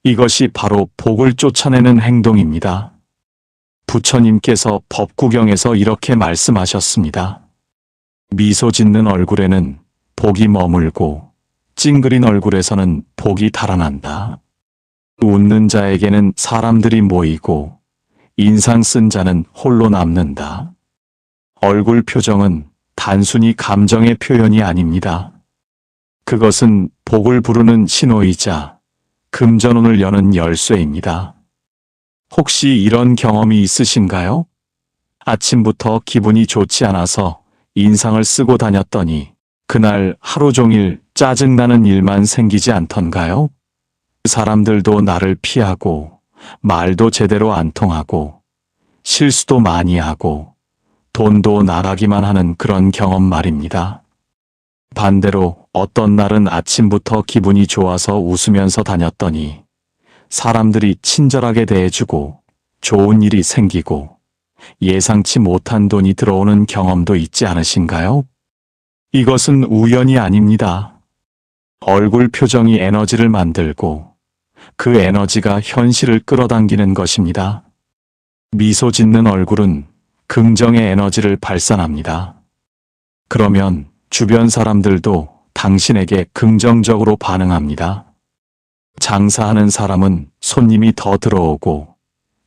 이것이 바로 복을 쫓아내는 행동입니다. 부처님께서 법구경에서 이렇게 말씀하셨습니다. 미소 짓는 얼굴에는 복이 머물고 찡그린 얼굴에서는 복이 달아난다. 웃는 자에게는 사람들이 모이고 인상 쓴 자는 홀로 남는다. 얼굴 표정은 단순히 감정의 표현이 아닙니다. 그것은 복을 부르는 신호이자 금전운을 여는 열쇠입니다. 혹시 이런 경험이 있으신가요? 아침부터 기분이 좋지 않아서 인상을 쓰고 다녔더니 그날 하루 종일 짜증나는 일만 생기지 않던가요? 사람들도 나를 피하고 말도 제대로 안 통하고 실수도 많이 하고 돈도 나가기만 하는 그런 경험 말입니다. 반대로 어떤 날은 아침부터 기분이 좋아서 웃으면서 다녔더니 사람들이 친절하게 대해주고 좋은 일이 생기고 예상치 못한 돈이 들어오는 경험도 있지 않으신가요? 이것은 우연이 아닙니다. 얼굴 표정이 에너지를 만들고 그 에너지가 현실을 끌어당기는 것입니다. 미소 짓는 얼굴은 긍정의 에너지를 발산합니다. 그러면 주변 사람들도 당신에게 긍정적으로 반응합니다. 장사하는 사람은 손님이 더 들어오고,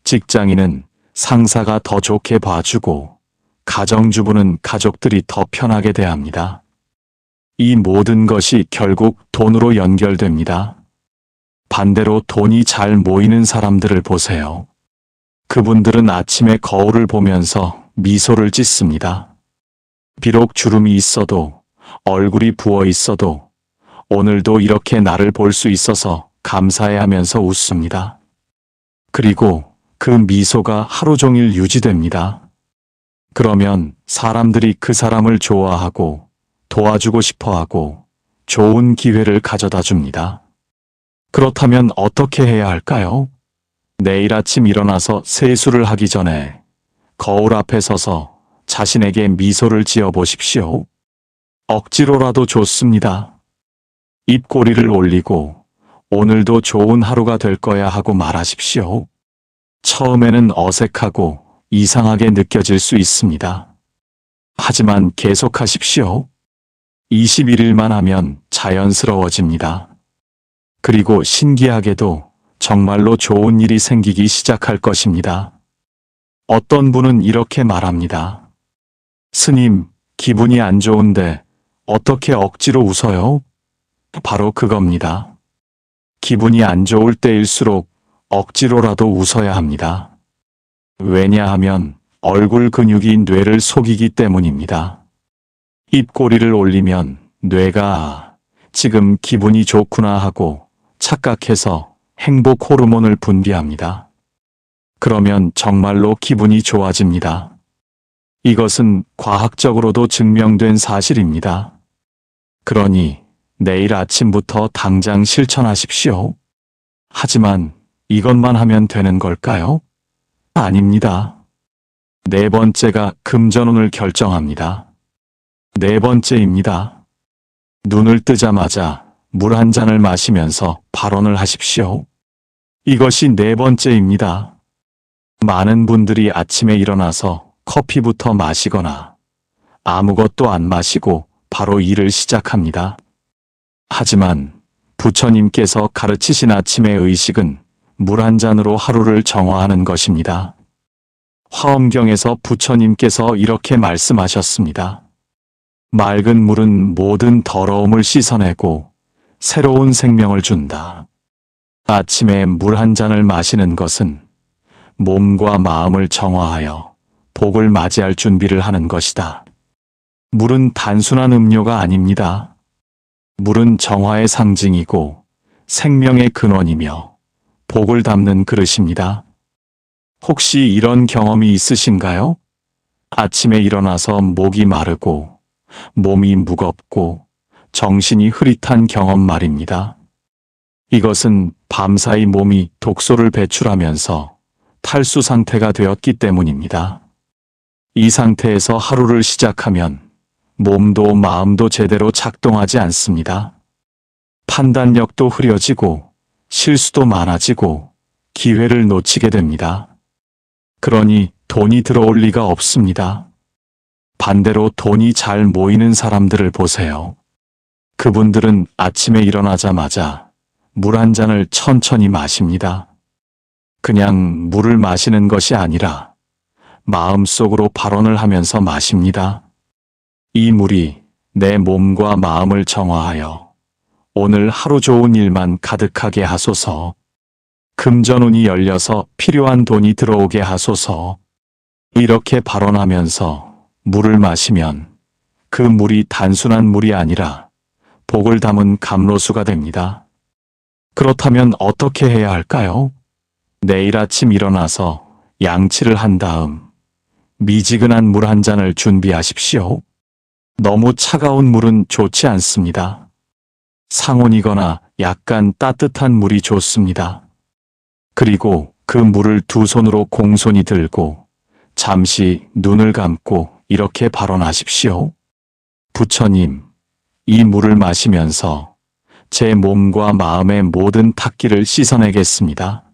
직장인은 상사가 더 좋게 봐주고, 가정주부는 가족들이 더 편하게 대합니다. 이 모든 것이 결국 돈으로 연결됩니다. 반대로 돈이 잘 모이는 사람들을 보세요. 그분들은 아침에 거울을 보면서 미소를 짓습니다. 비록 주름이 있어도, 얼굴이 부어 있어도 오늘도 이렇게 나를 볼 수 있어서 감사해하면서 웃습니다. 그리고 그 미소가 하루 종일 유지됩니다. 그러면 사람들이 그 사람을 좋아하고 도와주고 싶어하고 좋은 기회를 가져다 줍니다. 그렇다면 어떻게 해야 할까요? 내일 아침 일어나서 세수를 하기 전에 거울 앞에 서서 자신에게 미소를 지어 보십시오. 억지로라도 좋습니다. 입꼬리를 올리고 오늘도 좋은 하루가 될 거야 하고 말하십시오. 처음에는 어색하고 이상하게 느껴질 수 있습니다. 하지만 계속하십시오. 21일만 하면 자연스러워집니다. 그리고 신기하게도 정말로 좋은 일이 생기기 시작할 것입니다. 어떤 분은 이렇게 말합니다. 스님, 기분이 안 좋은데 어떻게 억지로 웃어요? 바로 그겁니다. 기분이 안 좋을 때일수록 억지로라도 웃어야 합니다. 왜냐하면 얼굴 근육이 뇌를 속이기 때문입니다. 입꼬리를 올리면 뇌가 지금 기분이 좋구나 하고 착각해서 행복 호르몬을 분비합니다. 그러면 정말로 기분이 좋아집니다. 이것은 과학적으로도 증명된 사실입니다. 그러니 내일 아침부터 당장 실천하십시오. 하지만 이것만 하면 되는 걸까요? 아닙니다. 네 번째가 금전운을 결정합니다. 네 번째입니다. 눈을 뜨자마자 물 한 잔을 마시면서 발언을 하십시오. 이것이 네 번째입니다. 많은 분들이 아침에 일어나서 커피부터 마시거나 아무것도 안 마시고 바로 일을 시작합니다. 하지만 부처님께서 가르치신 아침의 의식은 물 한 잔으로 하루를 정화하는 것입니다. 화엄경에서 부처님께서 이렇게 말씀하셨습니다. 맑은 물은 모든 더러움을 씻어내고 새로운 생명을 준다. 아침에 물 한 잔을 마시는 것은 몸과 마음을 정화하여 복을 맞이할 준비를 하는 것이다. 물은 단순한 음료가 아닙니다. 물은 정화의 상징이고 생명의 근원이며 복을 담는 그릇입니다. 혹시 이런 경험이 있으신가요? 아침에 일어나서 목이 마르고 몸이 무겁고 정신이 흐릿한 경험 말입니다. 이것은 밤사이 몸이 독소를 배출하면서 탈수 상태가 되었기 때문입니다. 이 상태에서 하루를 시작하면 몸도 마음도 제대로 작동하지 않습니다. 판단력도 흐려지고 실수도 많아지고 기회를 놓치게 됩니다. 그러니 돈이 들어올 리가 없습니다. 반대로 돈이 잘 모이는 사람들을 보세요. 그분들은 아침에 일어나자마자 물 한 잔을 천천히 마십니다. 그냥 물을 마시는 것이 아니라 마음속으로 발언을 하면서 마십니다. 이 물이 내 몸과 마음을 정화하여 오늘 하루 좋은 일만 가득하게 하소서. 금전운이 열려서 필요한 돈이 들어오게 하소서. 이렇게 발언하면서 물을 마시면 그 물이 단순한 물이 아니라 복을 담은 감로수가 됩니다. 그렇다면 어떻게 해야 할까요? 내일 아침 일어나서 양치를 한 다음 미지근한 물 한 잔을 준비하십시오. 너무 차가운 물은 좋지 않습니다. 상온이거나 약간 따뜻한 물이 좋습니다. 그리고 그 물을 두 손으로 공손히 들고 잠시 눈을 감고 이렇게 발언하십시오. 부처님, 이 물을 마시면서 제 몸과 마음의 모든 탁기를 씻어내겠습니다.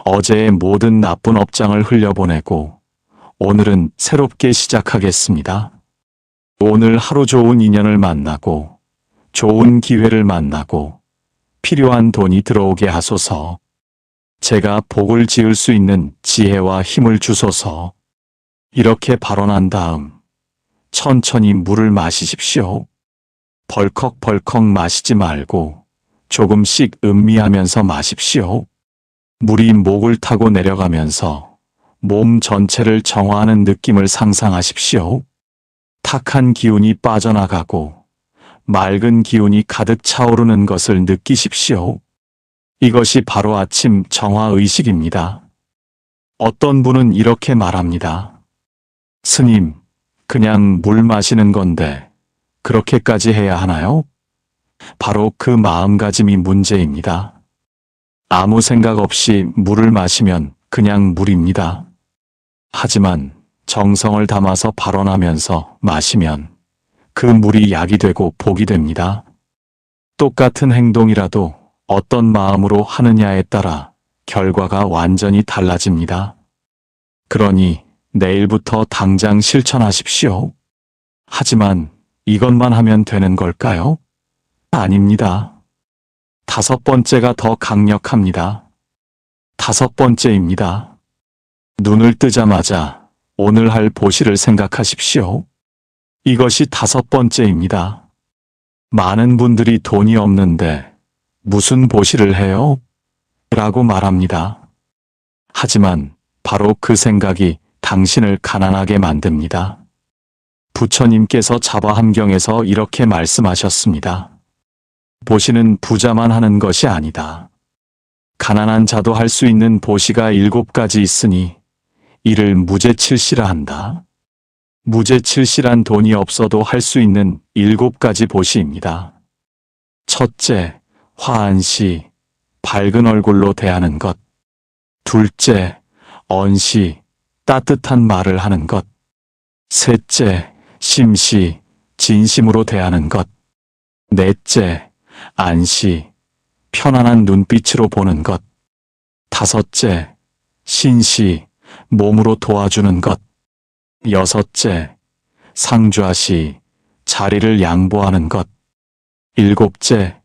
어제의 모든 나쁜 업장을 흘려보내고 오늘은 새롭게 시작하겠습니다. 오늘 하루 좋은 인연을 만나고 좋은 기회를 만나고 필요한 돈이 들어오게 하소서. 제가 복을 지을 수 있는 지혜와 힘을 주소서. 이렇게 발언한 다음 천천히 물을 마시십시오. 벌컥벌컥 마시지 말고 조금씩 음미하면서 마십시오. 물이 목을 타고 내려가면서 몸 전체를 정화하는 느낌을 상상하십시오. 탁한 기운이 빠져나가고 맑은 기운이 가득 차오르는 것을 느끼십시오. 이것이 바로 아침 정화 의식입니다. 어떤 분은 이렇게 말합니다. 스님, 그냥 물 마시는 건데 그렇게까지 해야 하나요? 바로 그 마음가짐이 문제입니다. 아무 생각 없이 물을 마시면 그냥 물입니다. 하지만 정성을 담아서 발언하면서 마시면 그 물이 약이 되고 복이 됩니다. 똑같은 행동이라도 어떤 마음으로 하느냐에 따라 결과가 완전히 달라집니다. 그러니 내일부터 당장 실천하십시오. 하지만 이것만 하면 되는 걸까요? 아닙니다. 5번째가 더 강력합니다. 5번째입니다. 눈을 뜨자마자 오늘 할 보시를 생각하십시오. 이것이 5번째입니다. 많은 분들이 돈이 없는데 무슨 보시를 해요? 라고 말합니다. 하지만 바로 그 생각이 당신을 가난하게 만듭니다. 부처님께서 자바함경에서 이렇게 말씀하셨습니다. 보시는 부자만 하는 것이 아니다. 가난한 자도 할 수 있는 보시가 7가지 있으니 이를 무제칠시라 한다. 무제칠시란 돈이 없어도 할 수 있는 7가지 보시입니다. 첫째, 화한시, 밝은 얼굴로 대하는 것. 둘째, 언시, 따뜻한 말을 하는 것. 셋째, 심시, 진심으로 대하는 것. 넷째, 안시, 편안한 눈빛으로 보는 것. 다섯째, 신시, 몸으로 도와주는 것. 여섯째, 상좌시, 자리를 양보하는 것. 일곱째,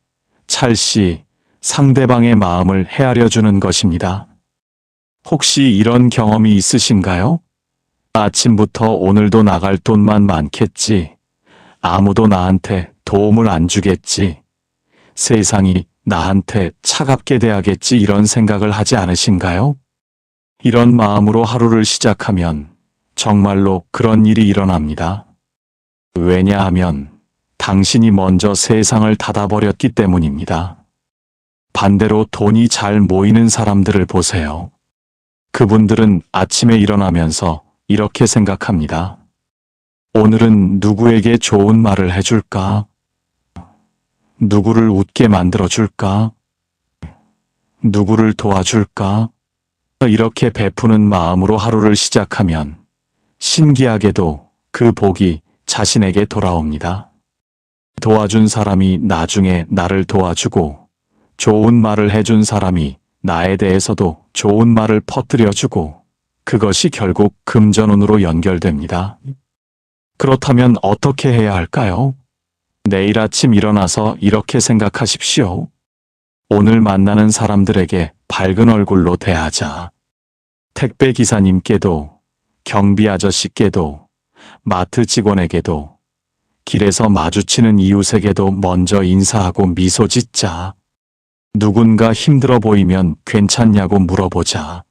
찰시, 상대방의 마음을 헤아려 주는 것입니다. 혹시 이런 경험이 있으신가요? 아침부터 오늘도 나갈 돈만 많겠지. 아무도 나한테 도움을 안 주겠지. 세상이 나한테 차갑게 대하겠지 이런 생각을 하지 않으신가요? 이런 마음으로 하루를 시작하면 정말로 그런 일이 일어납니다. 왜냐하면 당신이 먼저 세상을 닫아버렸기 때문입니다. 반대로 돈이 잘 모이는 사람들을 보세요. 그분들은 아침에 일어나면서 이렇게 생각합니다. 오늘은 누구에게 좋은 말을 해줄까? 누구를 웃게 만들어줄까? 누구를 도와줄까? 이렇게 베푸는 마음으로 하루를 시작하면 신기하게도 그 복이 자신에게 돌아옵니다. 도와준 사람이 나중에 나를 도와주고 좋은 말을 해준 사람이 나에 대해서도 좋은 말을 퍼뜨려주고 그것이 결국 금전운으로 연결됩니다. 그렇다면 어떻게 해야 할까요? 내일 아침 일어나서 이렇게 생각하십시오. 오늘 만나는 사람들에게 밝은 얼굴로 대하자. 택배 기사님께도, 경비 아저씨께도, 마트 직원에게도, 길에서 마주치는 이웃에게도 먼저 인사하고 미소 짓자. 누군가 힘들어 보이면 괜찮냐고 물어보자.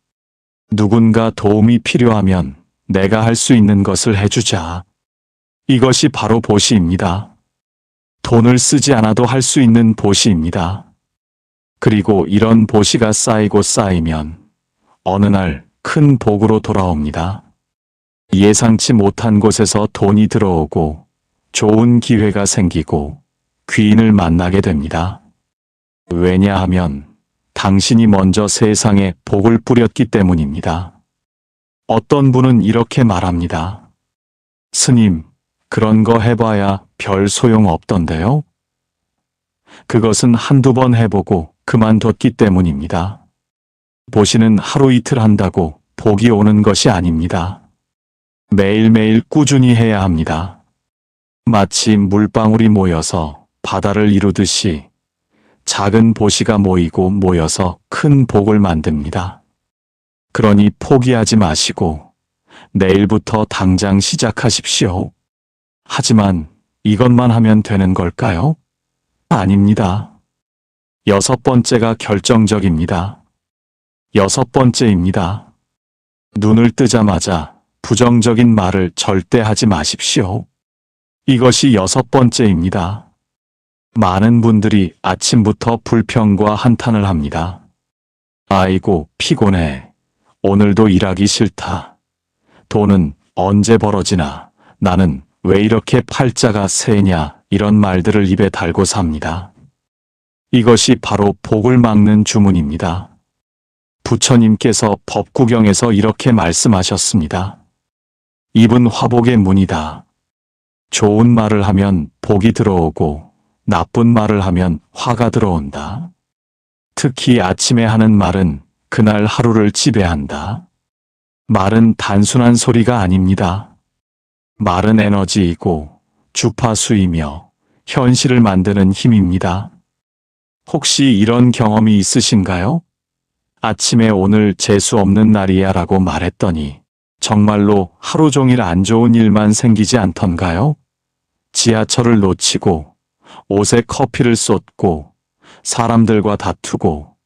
누군가 도움이 필요하면 내가 할 수 있는 것을 해주자. 이것이 바로 보시입니다. 돈을 쓰지 않아도 할 수 있는 보시입니다. 그리고 이런 보시가 쌓이고 쌓이면 어느 날 큰 복으로 돌아옵니다. 예상치 못한 곳에서 돈이 들어오고 좋은 기회가 생기고 귀인을 만나게 됩니다. 왜냐하면 당신이 먼저 세상에 복을 뿌렸기 때문입니다. 어떤 분은 이렇게 말합니다. 스님, 그런 거 해봐야 별 소용 없던데요? 그것은 한두 번 해보고 그만뒀기 때문입니다. 보시는 하루 이틀 한다고 복이 오는 것이 아닙니다. 매일매일 꾸준히 해야 합니다. 마치 물방울이 모여서 바다를 이루듯이 작은 보시가 모이고 모여서 큰 복을 만듭니다. 그러니 포기하지 마시고 내일부터 당장 시작하십시오. 하지만 이것만 하면 되는 걸까요? 아닙니다. 6번째가 결정적입니다. 6번째입니다. 눈을 뜨자마자 부정적인 말을 절대 하지 마십시오. 이것이 6번째입니다. 많은 분들이 아침부터 불평과 한탄을 합니다. 아이고, 피곤해. 오늘도 일하기 싫다. 돈은 언제 벌어지나. 나는 왜 이렇게 팔자가 세냐. 이런 말들을 입에 달고 삽니다. 이것이 바로 복을 막는 주문입니다. 부처님께서 법구경에서 이렇게 말씀하셨습니다. 입은 화복의 문이다. 좋은 말을 하면 복이 들어오고 나쁜 말을 하면 화가 들어온다. 특히 아침에 하는 말은 그날 하루를 지배한다. 말은 단순한 소리가 아닙니다. 말은 에너지이고 주파수이며 현실을 만드는 힘입니다. 혹시 이런 경험이 있으신가요? 아침에 오늘 재수 없는 날이야 라고 말했더니 정말로 하루 종일 안 좋은 일만 생기지 않던가요? 지하철을 놓치고 옷에 커피를 쏟고 사람들과 다투고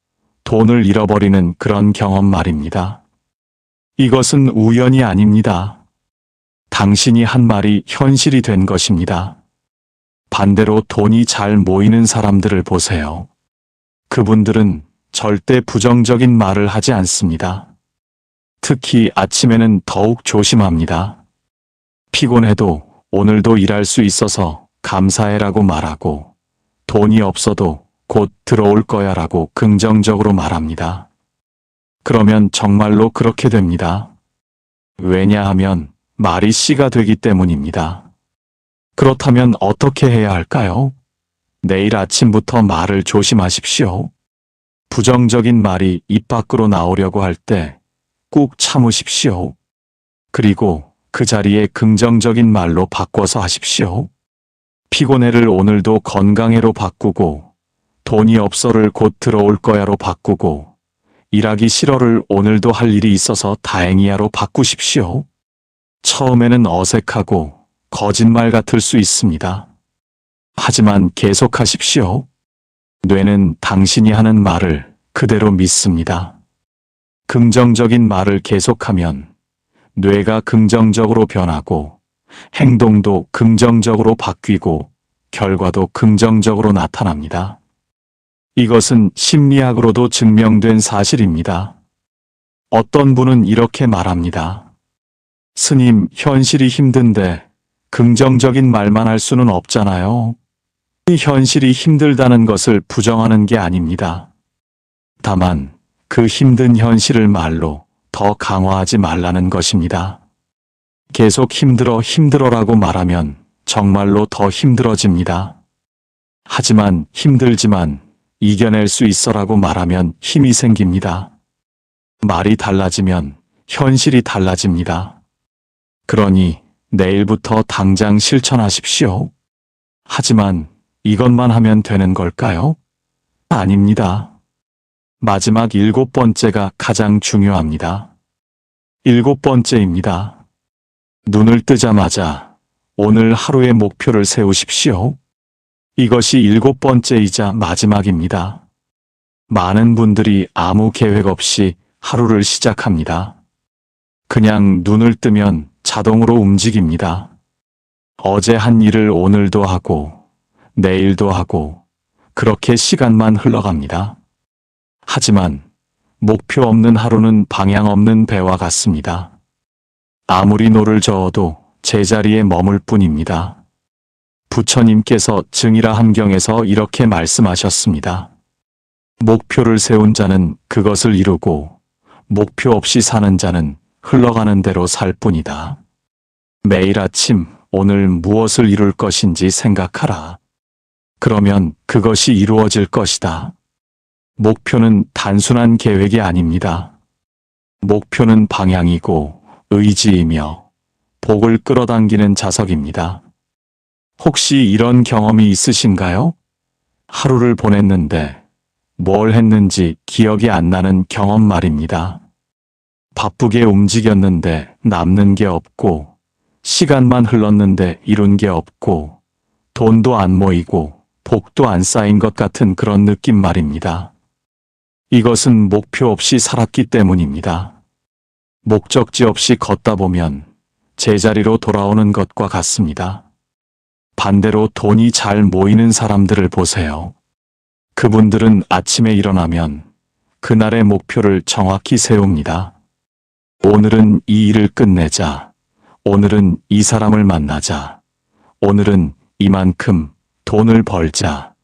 돈을 잃어버리는 그런 경험 말입니다. 이것은 우연이 아닙니다. 당신이 한 말이 현실이 된 것입니다. 반대로 돈이 잘 모이는 사람들을 보세요. 그분들은 절대 부정적인 말을 하지 않습니다. 특히 아침에는 더욱 조심합니다. 피곤해도 오늘도 일할 수 있어서 감사해라고 말하고 돈이 없어도 곧 들어올 거야 라고 긍정적으로 말합니다. 그러면 정말로 그렇게 됩니다. 왜냐하면 말이 씨가 되기 때문입니다. 그렇다면 어떻게 해야 할까요? 내일 아침부터 말을 조심하십시오. 부정적인 말이 입 밖으로 나오려고 할 때 꾹 참으십시오. 그리고 그 자리에 긍정적인 말로 바꿔서 하십시오. 피곤해를 오늘도 건강해로 바꾸고 돈이 없어를 곧 들어올 거야로 바꾸고 일하기 싫어를 오늘도 할 일이 있어서 다행이야로 바꾸십시오. 처음에는 어색하고 거짓말 같을 수 있습니다. 하지만 계속하십시오. 뇌는 당신이 하는 말을 그대로 믿습니다. 긍정적인 말을 계속하면 뇌가 긍정적으로 변하고 행동도 긍정적으로 바뀌고 결과도 긍정적으로 나타납니다. 이것은 심리학으로도 증명된 사실입니다. 어떤 분은 이렇게 말합니다. 스님, 현실이 힘든데 긍정적인 말만 할 수는 없잖아요. 이 현실이 힘들다는 것을 부정하는 게 아닙니다. 다만 그 힘든 현실을 말로 더 강화하지 말라는 것입니다. 계속 힘들어라고 말하면 정말로 더 힘들어집니다. 하지만 힘들지만 이겨낼 수 있어라고 말하면 힘이 생깁니다. 말이 달라지면 현실이 달라집니다. 그러니 내일부터 당장 실천하십시오. 하지만 이것만 하면 되는 걸까요? 아닙니다. 마지막 7번째가 가장 중요합니다. 7번째입니다. 눈을 뜨자마자 오늘 하루의 목표를 세우십시오. 이것이 7번째이자 마지막입니다. 많은 분들이 아무 계획 없이 하루를 시작합니다. 그냥 눈을 뜨면 자동으로 움직입니다. 어제 한 일을 오늘도 하고 내일도 하고 그렇게 시간만 흘러갑니다. 하지만 목표 없는 하루는 방향 없는 배와 같습니다. 아무리 노를 저어도 제자리에 머물 뿐입니다. 부처님께서 증이라 함경에서 이렇게 말씀하셨습니다. 목표를 세운 자는 그것을 이루고 목표 없이 사는 자는 흘러가는 대로 살 뿐이다. 매일 아침 오늘 무엇을 이룰 것인지 생각하라. 그러면 그것이 이루어질 것이다. 목표는 단순한 계획이 아닙니다. 목표는 방향이고 의지이며 복을 끌어당기는 자석입니다. 혹시 이런 경험이 있으신가요? 하루를 보냈는데 뭘 했는지 기억이 안 나는 경험 말입니다. 바쁘게 움직였는데 남는 게 없고 시간만 흘렀는데 이룬 게 없고 돈도 안 모이고 복도 안 쌓인 것 같은 그런 느낌 말입니다. 이것은 목표 없이 살았기 때문입니다. 목적지 없이 걷다 보면 제자리로 돌아오는 것과 같습니다. 반대로 돈이 잘 모이는 사람들을 보세요. 그분들은 아침에 일어나면 그날의 목표를 정확히 세웁니다. 오늘은 이 일을 끝내자. 오늘은 이 사람을 만나자. 오늘은 이만큼 돈을 벌자.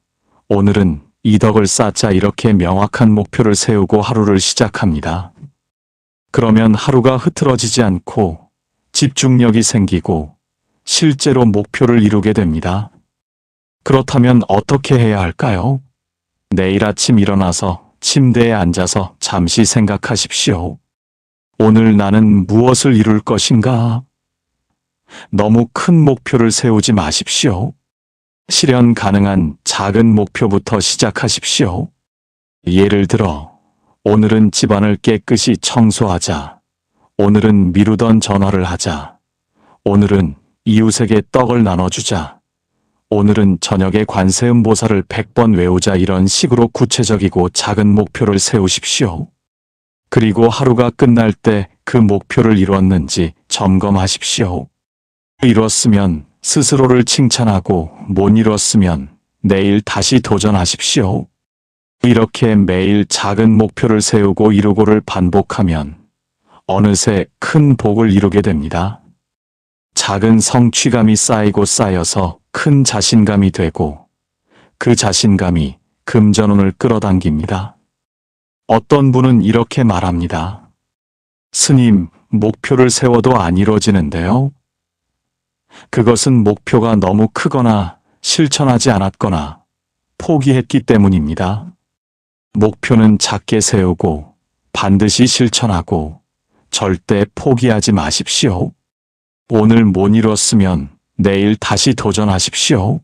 오늘은 이 덕을 쌓자. 이렇게 명확한 목표를 세우고 하루를 시작합니다. 그러면 하루가 흐트러지지 않고 집중력이 생기고 실제로 목표를 이루게 됩니다. 그렇다면 어떻게 해야 할까요? 내일 아침 일어나서 침대에 앉아서 잠시 생각하십시오. 오늘 나는 무엇을 이룰 것인가? 너무 큰 목표를 세우지 마십시오. 실현 가능한 작은 목표부터 시작하십시오. 예를 들어, 오늘은 집안을 깨끗이 청소하자. 오늘은 미루던 전화를 하자. 오늘은 이웃에게 떡을 나눠주자. 오늘은 저녁에 관세음보살을 100번 외우자. 이런 식으로 구체적이고 작은 목표를 세우십시오. 그리고 하루가 끝날 때 그 목표를 이루었는지 점검하십시오. 이뤘으면 스스로를 칭찬하고 못 이뤘으면 내일 다시 도전하십시오. 이렇게 매일 작은 목표를 세우고 이루고를 반복하면 어느새 큰 복을 이루게 됩니다. 작은 성취감이 쌓이고 쌓여서 큰 자신감이 되고 그 자신감이 금전운을 끌어당깁니다. 어떤 분은 이렇게 말합니다. 스님, 목표를 세워도 안 이루어지는데요. 그것은 목표가 너무 크거나 실천하지 않았거나 포기했기 때문입니다. 목표는 작게 세우고 반드시 실천하고 절대 포기하지 마십시오. 오늘 못 이뤘으면 내일 다시 도전하십시오.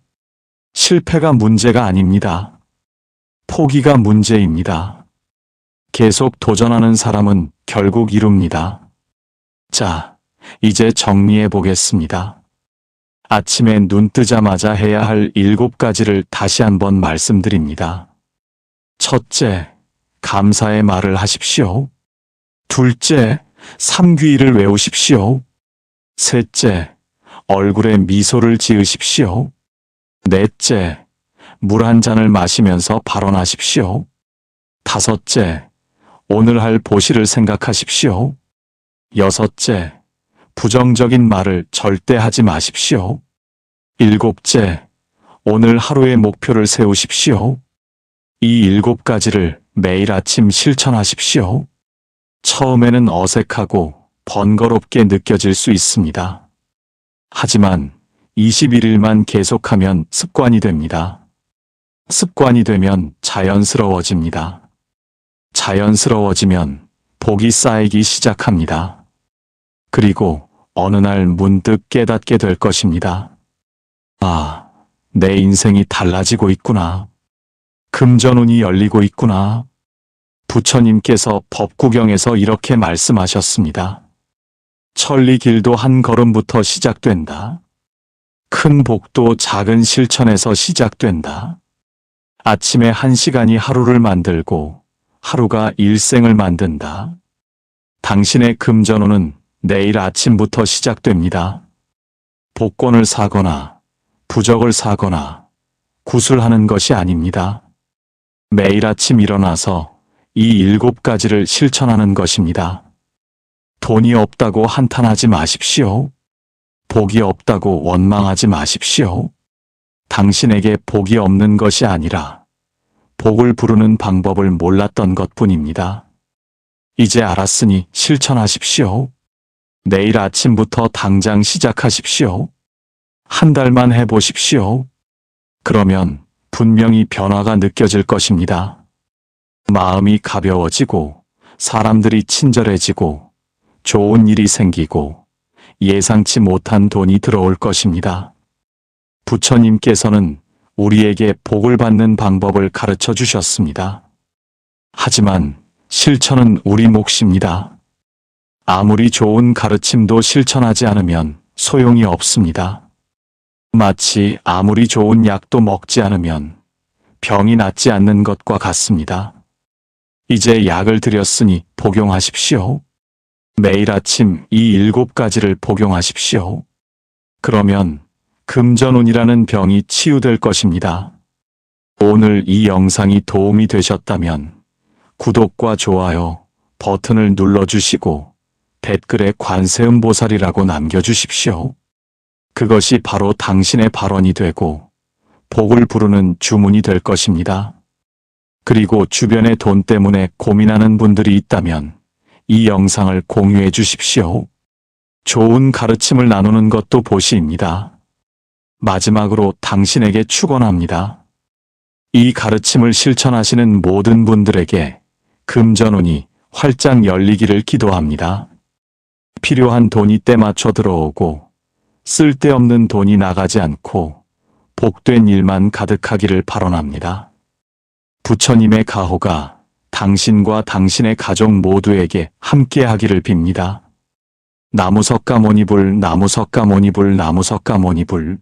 실패가 문제가 아닙니다. 포기가 문제입니다. 계속 도전하는 사람은 결국 이룹니다. 자, 이제 정리해 보겠습니다. 아침에 눈 뜨자마자 해야 할 7가지를 다시 한번 말씀드립니다. 첫째, 감사의 말을 하십시오. 둘째, 삼귀일을 외우십시오. 셋째, 얼굴에 미소를 지으십시오. 넷째, 물 한 잔을 마시면서 발언하십시오. 다섯째, 오늘 할 보시를 생각하십시오. 여섯째, 부정적인 말을 절대 하지 마십시오. 일곱째, 오늘 하루의 목표를 세우십시오. 이 7가지를 매일 아침 실천하십시오. 처음에는 어색하고 번거롭게 느껴질 수 있습니다. 하지만 21일만 계속하면 습관이 됩니다. 습관이 되면 자연스러워집니다. 자연스러워지면 복이 쌓이기 시작합니다. 그리고 어느 날 문득 깨닫게 될 것입니다. 아, 내 인생이 달라지고 있구나. 금전운이 열리고 있구나. 부처님께서 법구경에서 이렇게 말씀하셨습니다. 천리길도 한 걸음부터 시작된다. 큰 복도 작은 실천에서 시작된다. 아침에 1시간이 하루를 만들고 하루가 일생을 만든다. 당신의 금전운은 내일 아침부터 시작됩니다. 복권을 사거나 부적을 사거나 구슬하는 것이 아닙니다. 매일 아침 일어나서 이 7가지를 실천하는 것입니다. 돈이 없다고 한탄하지 마십시오. 복이 없다고 원망하지 마십시오. 당신에게 복이 없는 것이 아니라 복을 부르는 방법을 몰랐던 것뿐입니다. 이제 알았으니 실천하십시오. 내일 아침부터 당장 시작하십시오. 한 달만 해보십시오. 그러면 분명히 변화가 느껴질 것입니다. 마음이 가벼워지고 사람들이 친절해지고 좋은 일이 생기고 예상치 못한 돈이 들어올 것입니다. 부처님께서는 우리에게 복을 받는 방법을 가르쳐 주셨습니다. 하지만 실천은 우리 몫입니다. 아무리 좋은 가르침도 실천하지 않으면 소용이 없습니다. 마치 아무리 좋은 약도 먹지 않으면 병이 낫지 않는 것과 같습니다. 이제 약을 드렸으니 복용하십시오. 매일 아침 이 7가지를 복용하십시오. 그러면 금전운이라는 병이 치유될 것입니다. 오늘 이 영상이 도움이 되셨다면 구독과 좋아요 버튼을 눌러주시고 댓글에 관세음보살이라고 남겨주십시오. 그것이 바로 당신의 발언이 되고 복을 부르는 주문이 될 것입니다. 그리고 주변에 돈 때문에 고민하는 분들이 있다면 이 영상을 공유해 주십시오. 좋은 가르침을 나누는 것도 보시입니다. 마지막으로 당신에게 축원합니다. 이 가르침을 실천하시는 모든 분들에게 금전운이 활짝 열리기를 기도합니다. 필요한 돈이 때맞춰 들어오고 쓸데없는 돈이 나가지 않고 복된 일만 가득하기를 발언합니다. 부처님의 가호가 당신과 당신의 가족 모두에게 함께하기를 빕니다. 나무석가모니불 나무석가모니불 나무석가모니불